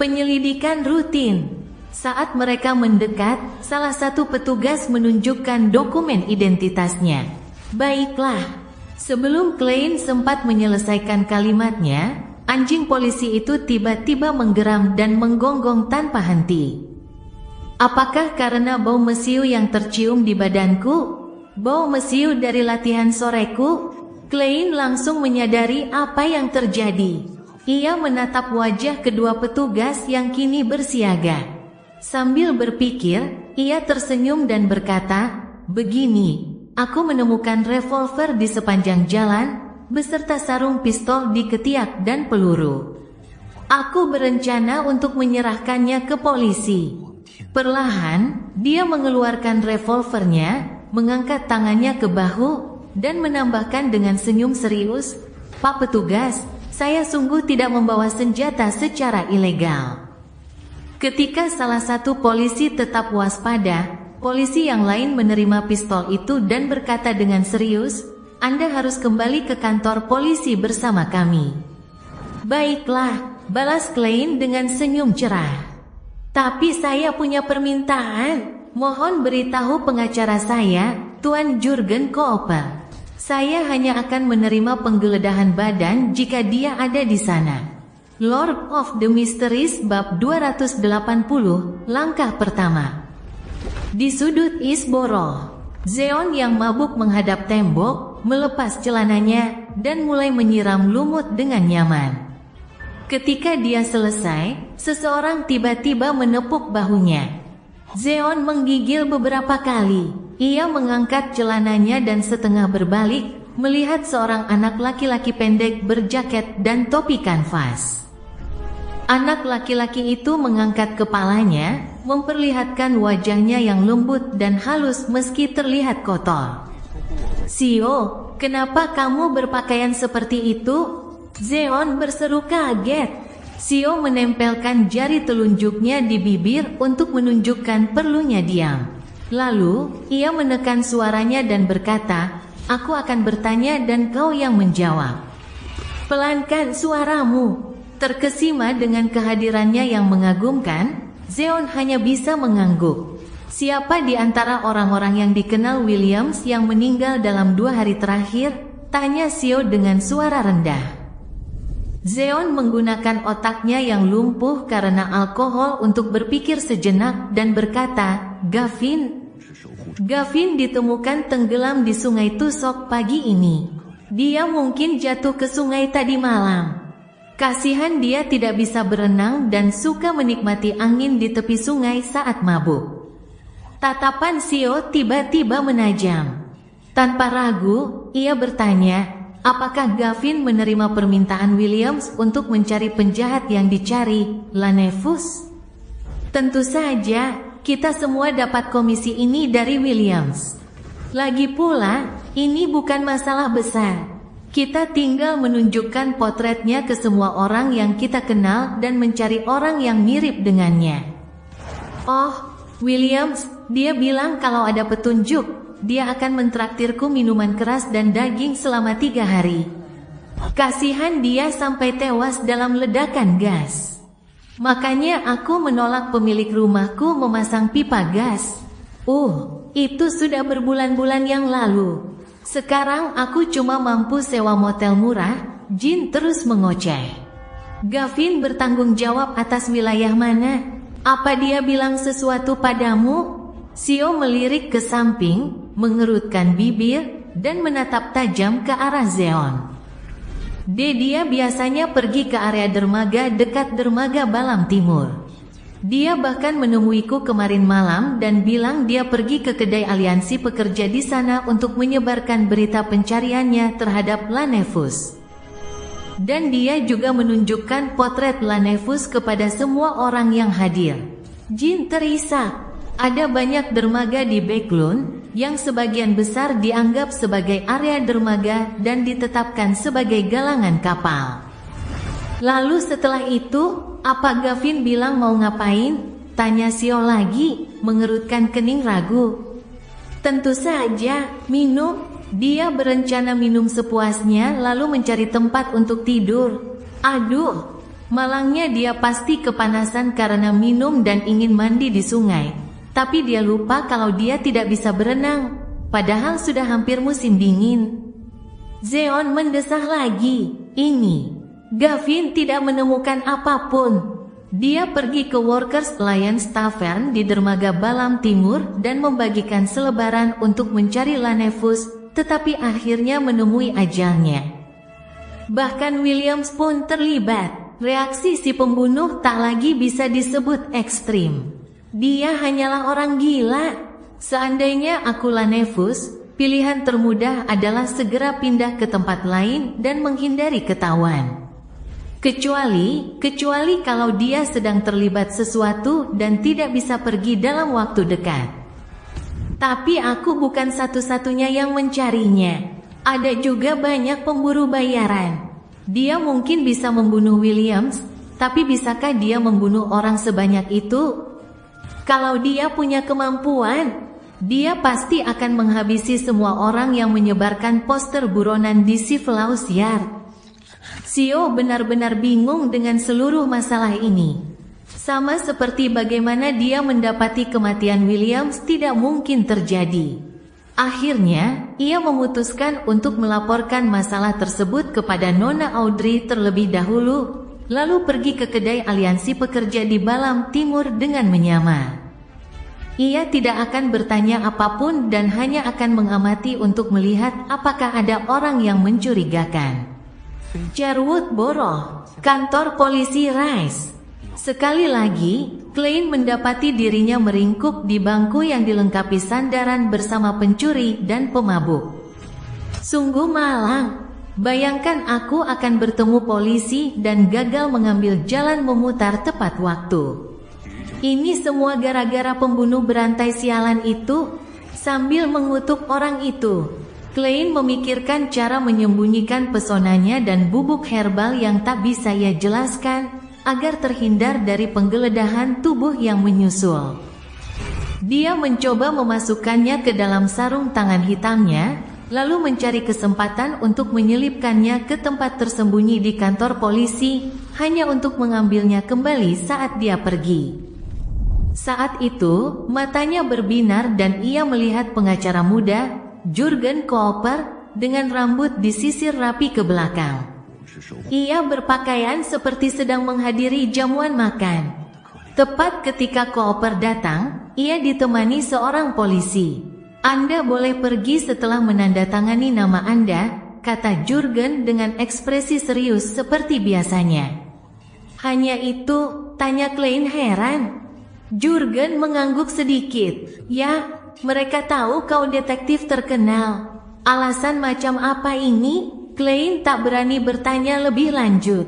Speaker 2: Penyelidikan rutin. Saat mereka mendekat, salah satu petugas menunjukkan dokumen identitasnya. Baiklah. Sebelum Klein sempat menyelesaikan kalimatnya, anjing polisi itu tiba-tiba menggeram dan menggonggong tanpa henti. Apakah karena bau mesiu yang tercium di badanku? Bau mesiu dari latihan soreku? Klein langsung menyadari apa yang terjadi. Ia menatap wajah kedua petugas yang kini bersiaga. Sambil berpikir, ia tersenyum dan berkata, "Begini, aku menemukan revolver di sepanjang jalan, beserta sarung pistol di ketiak dan peluru. Aku berencana untuk menyerahkannya ke polisi." Perlahan, dia mengeluarkan revolvernya, mengangkat tangannya ke bahu, dan menambahkan dengan senyum serius, "Pak petugas, saya sungguh tidak membawa senjata secara ilegal." Ketika salah satu polisi tetap waspada, polisi yang lain menerima pistol itu dan berkata dengan serius, "Anda harus kembali ke kantor polisi bersama kami." "Baiklah," balas Klein dengan senyum cerah. "Tapi saya punya permintaan. Mohon beritahu pengacara saya, Tuan Jurgen Koopel. Saya hanya akan menerima penggeledahan badan jika dia ada di sana." Lord of the Mysteries bab 280, langkah pertama. Di sudut Isborough, Zeon yang mabuk menghadap tembok, melepas celananya, dan mulai menyiram lumut dengan nyaman. Ketika dia selesai, seseorang tiba-tiba menepuk bahunya. Zeon menggigil beberapa kali. Ia mengangkat celananya dan setengah berbalik, melihat seorang anak laki-laki pendek berjaket dan topi kanvas. Anak laki-laki itu mengangkat kepalanya, memperlihatkan wajahnya yang lembut dan halus meski terlihat kotor. "Sio, kenapa kamu berpakaian seperti itu?" Zeon berseru kaget. Sio menempelkan jari telunjuknya di bibir untuk menunjukkan perlunya diam. Lalu, ia menekan suaranya dan berkata, "Aku akan bertanya dan kau yang menjawab." "Pelankan suaramu." Terkesima dengan kehadirannya yang mengagumkan, Zeon hanya bisa mengangguk. "Siapa di antara orang-orang yang dikenal Williams yang meninggal dalam 2 hari terakhir?" tanya Sio dengan suara rendah. Zeon menggunakan otaknya yang lumpuh karena alkohol untuk berpikir sejenak dan berkata, "Gavin. Gavin ditemukan tenggelam di sungai Tusok pagi ini. Dia mungkin jatuh ke sungai tadi malam. Kasihan dia tidak bisa berenang dan suka menikmati angin di tepi sungai saat mabuk." Tatapan Sio tiba-tiba menajam. Tanpa ragu, ia bertanya, "Apakah Gavin menerima permintaan Williams untuk mencari penjahat yang dicari, Lanevus?" "Tentu saja, kita semua dapat komisi ini dari Williams. Lagi pula, ini bukan masalah besar. Kita tinggal menunjukkan potretnya ke semua orang yang kita kenal dan mencari orang yang mirip dengannya." "Oh, Williams, dia bilang kalau ada petunjuk, dia akan mentraktirku minuman keras dan daging selama 3 hari. Kasihan dia sampai tewas dalam ledakan gas. Makanya aku menolak pemilik rumahku memasang pipa gas. Itu sudah berbulan-bulan yang lalu. Sekarang aku cuma mampu sewa motel murah." Jin terus mengoceh. "Gavin bertanggung jawab atas wilayah mana? Apa dia bilang sesuatu padamu?" Sio melirik ke samping, mengerutkan bibir, dan menatap tajam ke arah Zeon. Dia biasanya pergi ke area dermaga dekat dermaga Balam Timur. Dia bahkan menemuiku kemarin malam dan bilang dia pergi ke kedai aliansi pekerja di sana untuk menyebarkan berita pencariannya terhadap Lanevus. Dan dia juga menunjukkan potret Lanevus kepada semua orang yang hadir. Jin terisak. Ada banyak dermaga di Backlund, yang sebagian besar dianggap sebagai area dermaga dan ditetapkan sebagai galangan kapal. Lalu setelah itu, apa Gavin bilang mau ngapain? Tanya Sio lagi, mengerutkan kening ragu. Tentu saja, minum. Dia berencana minum sepuasnya lalu mencari tempat untuk tidur. Aduh, malangnya dia pasti kepanasan karena minum dan ingin mandi di sungai. Tapi dia lupa kalau dia tidak bisa berenang, padahal sudah hampir musim dingin. Zeon mendesah lagi. Gavin tidak menemukan apapun. Dia pergi ke Workers Alliance Tavern di dermaga Balam Timur dan membagikan selebaran untuk mencari Lanevus, tetapi akhirnya menemui ajalnya. Bahkan Williams pun terlibat. Reaksi si pembunuh tak lagi bisa disebut ekstrim. Dia hanyalah orang gila. Seandainya aku Lanevus, pilihan termudah adalah segera pindah ke tempat lain dan menghindari ketahuan. Kecuali kalau dia sedang terlibat sesuatu dan tidak bisa pergi dalam waktu dekat. Tapi aku bukan satu-satunya yang mencarinya. Ada juga banyak pemburu bayaran. Dia mungkin bisa membunuh Williams, tapi bisakah dia membunuh orang sebanyak itu? Kalau dia punya kemampuan, dia pasti akan menghabisi semua orang yang menyebarkan poster buronan di Sivlaus Yard. Sio benar-benar bingung dengan seluruh masalah ini. Sama seperti bagaimana dia mendapati kematian Williams tidak mungkin terjadi. Akhirnya, ia memutuskan untuk melaporkan masalah tersebut kepada Nona Audrey terlebih dahulu, lalu pergi ke kedai aliansi pekerja di Balam Timur dengan menyamar. Ia tidak akan bertanya apapun dan hanya akan mengamati untuk melihat apakah ada orang yang mencurigakan. Sherwood Borough, kantor polisi Rice. Sekali lagi, Klein mendapati dirinya meringkuk di bangku yang dilengkapi sandaran bersama pencuri dan pemabuk. Sungguh malang. Bayangkan aku akan bertemu polisi dan gagal mengambil jalan memutar tepat waktu. Ini semua gara-gara pembunuh berantai sialan itu. Sambil mengutuk orang itu, Klein memikirkan cara menyembunyikan pesonanya dan bubuk herbal yang tak bisa ia jelaskan, agar terhindar dari penggeledahan tubuh yang menyusul. Dia mencoba memasukkannya ke dalam sarung tangan hitamnya, lalu mencari kesempatan untuk menyelipkannya ke tempat tersembunyi di kantor polisi, hanya untuk mengambilnya kembali saat dia pergi. Saat itu, matanya berbinar dan ia melihat pengacara muda, Jurgen Koper, dengan rambut disisir rapi ke belakang. Ia berpakaian seperti sedang menghadiri jamuan makan. Tepat ketika Koper datang, ia ditemani seorang polisi. Anda boleh pergi setelah menandatangani nama Anda, kata Jurgen dengan ekspresi serius seperti biasanya. Hanya itu, tanya Klein heran. Jurgen mengangguk sedikit. Ya, mereka tahu kau detektif terkenal. Alasan macam apa ini? Klein tak berani bertanya lebih lanjut.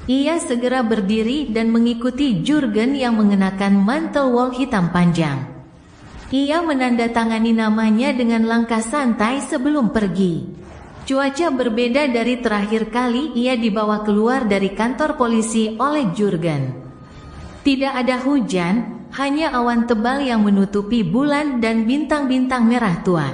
Speaker 2: Ia segera berdiri dan mengikuti Jurgen yang mengenakan mantel wol hitam panjang. Ia menandatangani namanya dengan langkah santai sebelum pergi. Cuaca berbeda dari terakhir kali ia dibawa keluar dari kantor polisi oleh Jurgen. Tidak ada hujan, hanya awan tebal yang menutupi bulan dan bintang-bintang merah tua.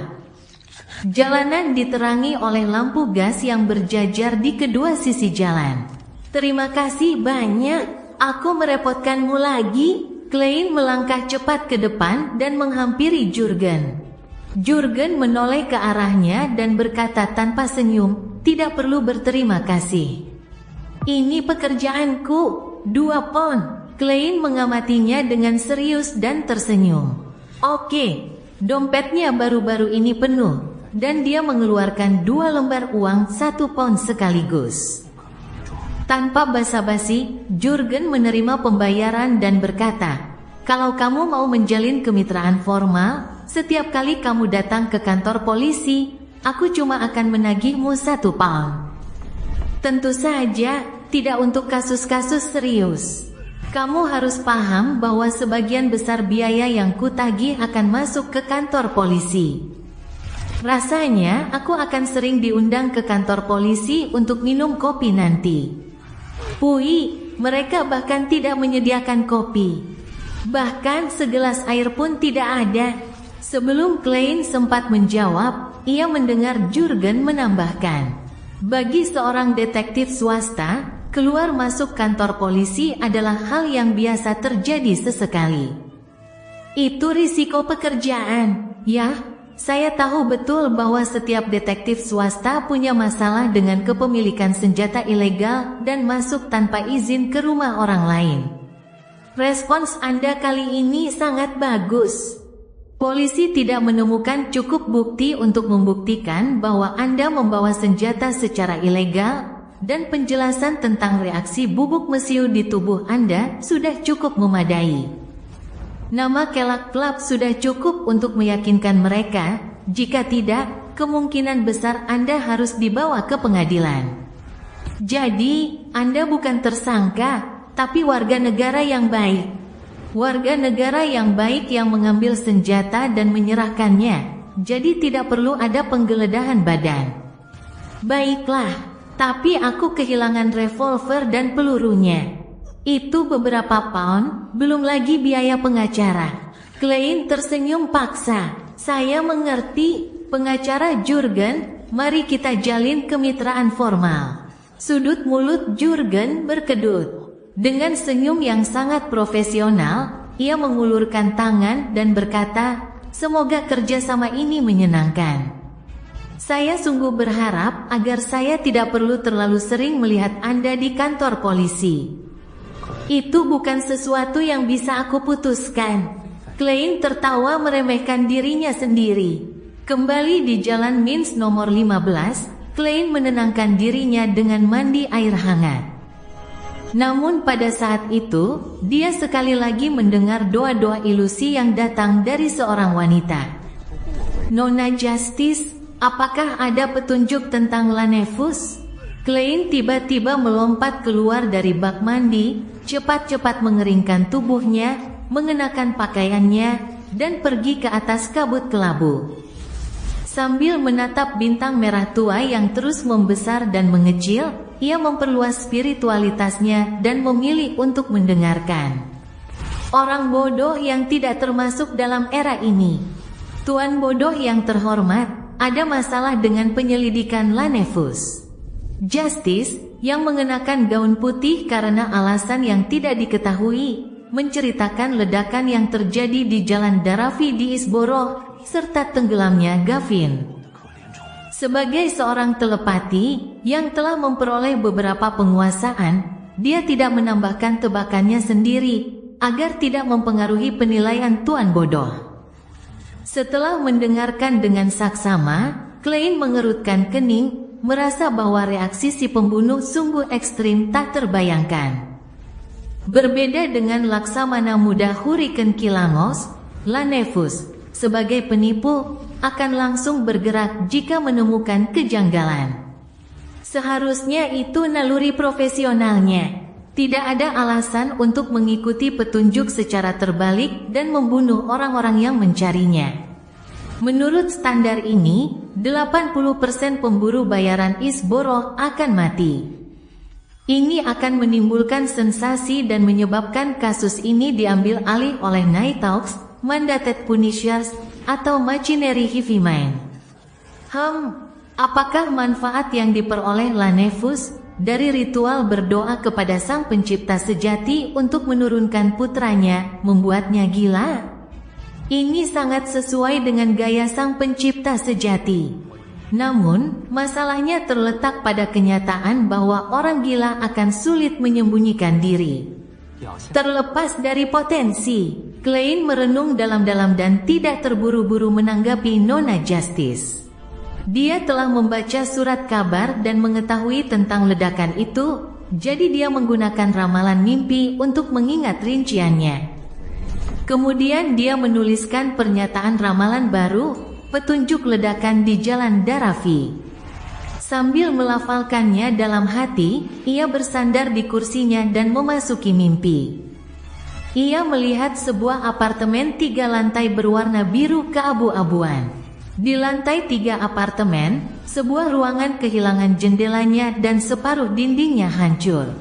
Speaker 2: Jalanan diterangi oleh lampu gas yang berjajar di kedua sisi jalan. Terima kasih banyak, aku merepotkanmu lagi. Klein melangkah cepat ke depan dan menghampiri Jurgen. Jurgen menoleh ke arahnya dan berkata tanpa senyum, tidak perlu berterima kasih. Ini pekerjaanku, 2 pon. Klein mengamatinya dengan serius dan tersenyum. Oke, dompetnya baru-baru ini penuh, dan dia mengeluarkan 2 lembar uang 1 pound sekaligus. Tanpa basa-basi, Jurgen menerima pembayaran dan berkata, kalau kamu mau menjalin kemitraan formal, setiap kali kamu datang ke kantor polisi, aku cuma akan menagihmu 1 pound. Tentu saja, tidak untuk kasus-kasus serius. Kamu harus paham bahwa sebagian besar biaya yang kutagih akan masuk ke kantor polisi. Rasanya aku akan sering diundang ke kantor polisi untuk minum kopi nanti. Pui, mereka bahkan tidak menyediakan kopi. Bahkan segelas air pun tidak ada. Sebelum Klein sempat menjawab, ia mendengar Jurgen menambahkan, bagi seorang detektif swasta, keluar masuk kantor polisi adalah hal yang biasa terjadi sesekali. Itu risiko pekerjaan, ya. Saya tahu betul bahwa setiap detektif swasta punya masalah dengan kepemilikan senjata ilegal dan masuk tanpa izin ke rumah orang lain. Respons Anda kali ini sangat bagus. Polisi tidak menemukan cukup bukti untuk membuktikan bahwa Anda membawa senjata secara ilegal, dan penjelasan tentang reaksi bubuk mesiu di tubuh Anda sudah cukup memadai. Nama Kelak Club sudah cukup untuk meyakinkan mereka. Jika tidak, kemungkinan besar Anda harus dibawa ke pengadilan. Jadi, Anda bukan tersangka, tapi warga negara yang baik. Warga negara yang baik yang mengambil senjata dan menyerahkannya. Jadi tidak perlu ada penggeledahan badan. Baiklah. Tapi aku kehilangan revolver dan pelurunya. Itu beberapa pound, belum lagi biaya pengacara. Klein tersenyum paksa. Saya mengerti, pengacara Jurgen, mari kita jalin kemitraan formal. Sudut mulut Jurgen berkedut. Dengan senyum yang sangat profesional, ia mengulurkan tangan dan berkata, semoga kerjasama ini menyenangkan. Saya sungguh berharap agar saya tidak perlu terlalu sering melihat Anda di kantor polisi. Itu bukan sesuatu yang bisa aku putuskan. Klein tertawa meremehkan dirinya sendiri. Kembali di jalan Minsk nomor 15, Klein menenangkan dirinya dengan mandi air hangat. Namun pada saat itu, dia sekali lagi mendengar doa-doa ilusi yang datang dari seorang wanita. Nona Justice, apakah ada petunjuk tentang Lanefus? Klein tiba-tiba melompat keluar dari bak mandi, cepat-cepat mengeringkan tubuhnya, mengenakan pakaiannya, dan pergi ke atas kabut kelabu. Sambil menatap bintang merah tua yang terus membesar dan mengecil, ia memperluas spiritualitasnya dan memilih untuk mendengarkan. Orang bodoh yang tidak termasuk dalam era ini. Tuan bodoh yang terhormat, ada masalah dengan penyelidikan Lanefus. Justice, yang mengenakan gaun putih karena alasan yang tidak diketahui, menceritakan ledakan yang terjadi di Jalan Daravi di Isborough, serta tenggelamnya Gavin. Sebagai seorang telepati yang telah memperoleh beberapa penguasaan, dia tidak menambahkan tebakannya sendiri, agar tidak mempengaruhi penilaian Tuan bodoh. Setelah mendengarkan dengan saksama, Klein mengerutkan kening, merasa bahwa reaksi si pembunuh sungguh ekstrim tak terbayangkan. Berbeda dengan Laksamana muda Hurricane Kilangos, Lanefus, sebagai penipu, akan langsung bergerak jika menemukan kejanggalan. Seharusnya itu naluri profesionalnya. Tidak ada alasan untuk mengikuti petunjuk secara terbalik dan membunuh orang-orang yang mencarinya. Menurut standar ini, 80% pemburu bayaran Isborough akan mati. Ini akan menimbulkan sensasi dan menyebabkan kasus ini diambil alih oleh Nighthawks, Mandated Punishers, atau Machinery Heavy Mine. Apakah manfaat yang diperoleh Lanefus dari ritual berdoa kepada Sang Pencipta sejati untuk menurunkan putranya membuatnya gila? Ini sangat sesuai dengan gaya Sang Pencipta sejati. Namun, masalahnya terletak pada kenyataan bahwa orang gila akan sulit menyembunyikan diri. Terlepas dari potensi, Klein merenung dalam-dalam dan tidak terburu-buru menanggapi Nona Justice. Dia telah membaca surat kabar dan mengetahui tentang ledakan itu, jadi dia menggunakan ramalan mimpi untuk mengingat rinciannya. Kemudian dia menuliskan pernyataan ramalan baru, petunjuk ledakan di Jalan Daravi. Sambil melafalkannya dalam hati, ia bersandar di kursinya dan memasuki mimpi. Ia melihat sebuah apartemen 3 lantai berwarna biru keabu-abuan. Di lantai 3 apartemen, sebuah ruangan kehilangan jendelanya dan separuh dindingnya hancur.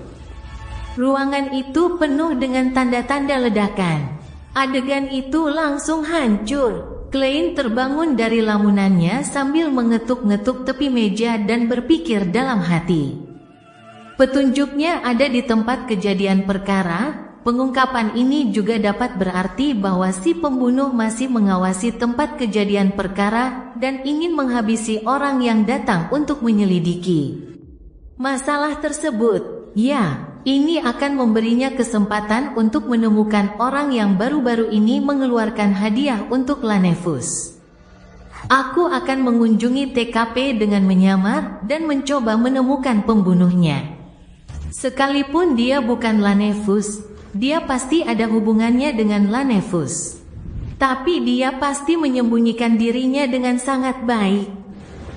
Speaker 2: Ruangan itu penuh dengan tanda-tanda ledakan. Adegan itu langsung hancur. Klein terbangun dari lamunannya sambil mengetuk-ngetuk tepi meja dan berpikir dalam hati. Petunjuknya ada di tempat kejadian perkara. Pengungkapan ini juga dapat berarti bahwa si pembunuh masih mengawasi tempat kejadian perkara dan ingin menghabisi orang yang datang untuk menyelidiki masalah tersebut. Ya, ini akan memberinya kesempatan untuk menemukan orang yang baru-baru ini mengeluarkan hadiah untuk Lanefus. Aku akan mengunjungi TKP dengan menyamar dan mencoba menemukan pembunuhnya. Sekalipun dia bukan Lanefus, dia pasti ada hubungannya dengan Lanefus. Tapi dia pasti menyembunyikan dirinya dengan sangat baik.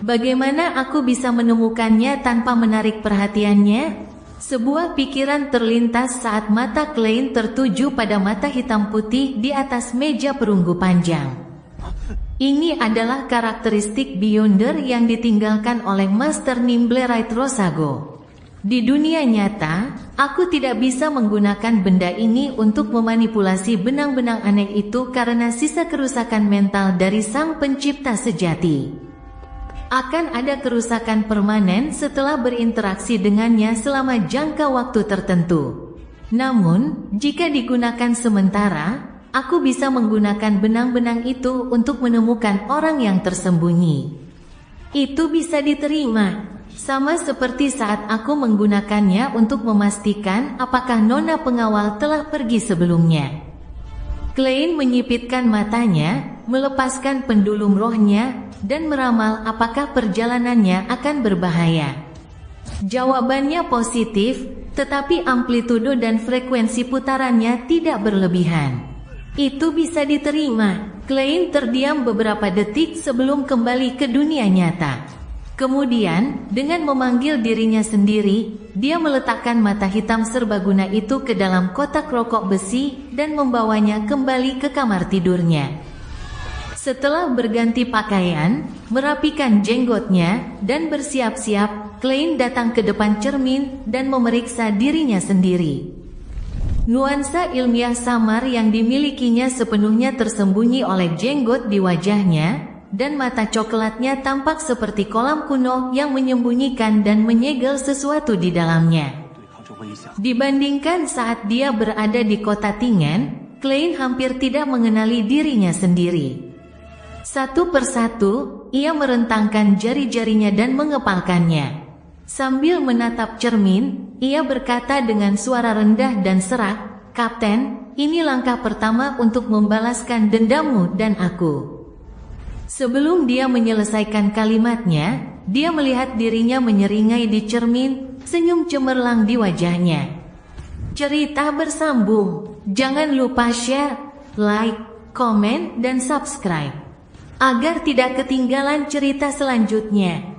Speaker 2: Bagaimana aku bisa menemukannya tanpa menarik perhatiannya? Sebuah pikiran terlintas saat mata Klein tertuju pada mata hitam putih di atas meja perunggu panjang. Ini adalah karakteristik Beyonder yang ditinggalkan oleh Master Nimblerite Rosago. Di dunia nyata, aku tidak bisa menggunakan benda ini untuk memanipulasi benang-benang aneh itu karena sisa kerusakan mental dari sang pencipta sejati. Akan ada kerusakan permanen setelah berinteraksi dengannya selama jangka waktu tertentu. Namun, jika digunakan sementara, aku bisa menggunakan benang-benang itu untuk menemukan orang yang tersembunyi. Itu bisa diterima. Sama seperti saat aku menggunakannya untuk memastikan apakah nona pengawal telah pergi sebelumnya. Klein menyipitkan matanya, melepaskan pendulum rohnya, dan meramal apakah perjalanannya akan berbahaya. Jawabannya positif, tetapi amplitudo dan frekuensi putarannya tidak berlebihan. Itu bisa diterima. Klein terdiam beberapa detik sebelum kembali ke dunia nyata. Kemudian, dengan memanggil dirinya sendiri, dia meletakkan mata hitam serbaguna itu ke dalam kotak rokok besi dan membawanya kembali ke kamar tidurnya. Setelah berganti pakaian, merapikan jenggotnya, dan bersiap-siap, Klein datang ke depan cermin dan memeriksa dirinya sendiri. Nuansa ilmiah samar yang dimilikinya sepenuhnya tersembunyi oleh jenggot di wajahnya, dan mata coklatnya tampak seperti kolam kuno yang menyembunyikan dan menyegel sesuatu di dalamnya. Dibandingkan saat dia berada di kota Tingen, Klein hampir tidak mengenali dirinya sendiri. Satu persatu, ia merentangkan jari-jarinya dan mengepalkannya. Sambil menatap cermin, ia berkata dengan suara rendah dan serak, "Kapten, ini langkah pertama untuk membalaskan dendammu dan aku." Sebelum dia menyelesaikan kalimatnya, dia melihat dirinya menyeringai di cermin, senyum cemerlang di wajahnya. Cerita bersambung. Jangan lupa share, like, komen, dan subscribe agar tidak ketinggalan cerita selanjutnya.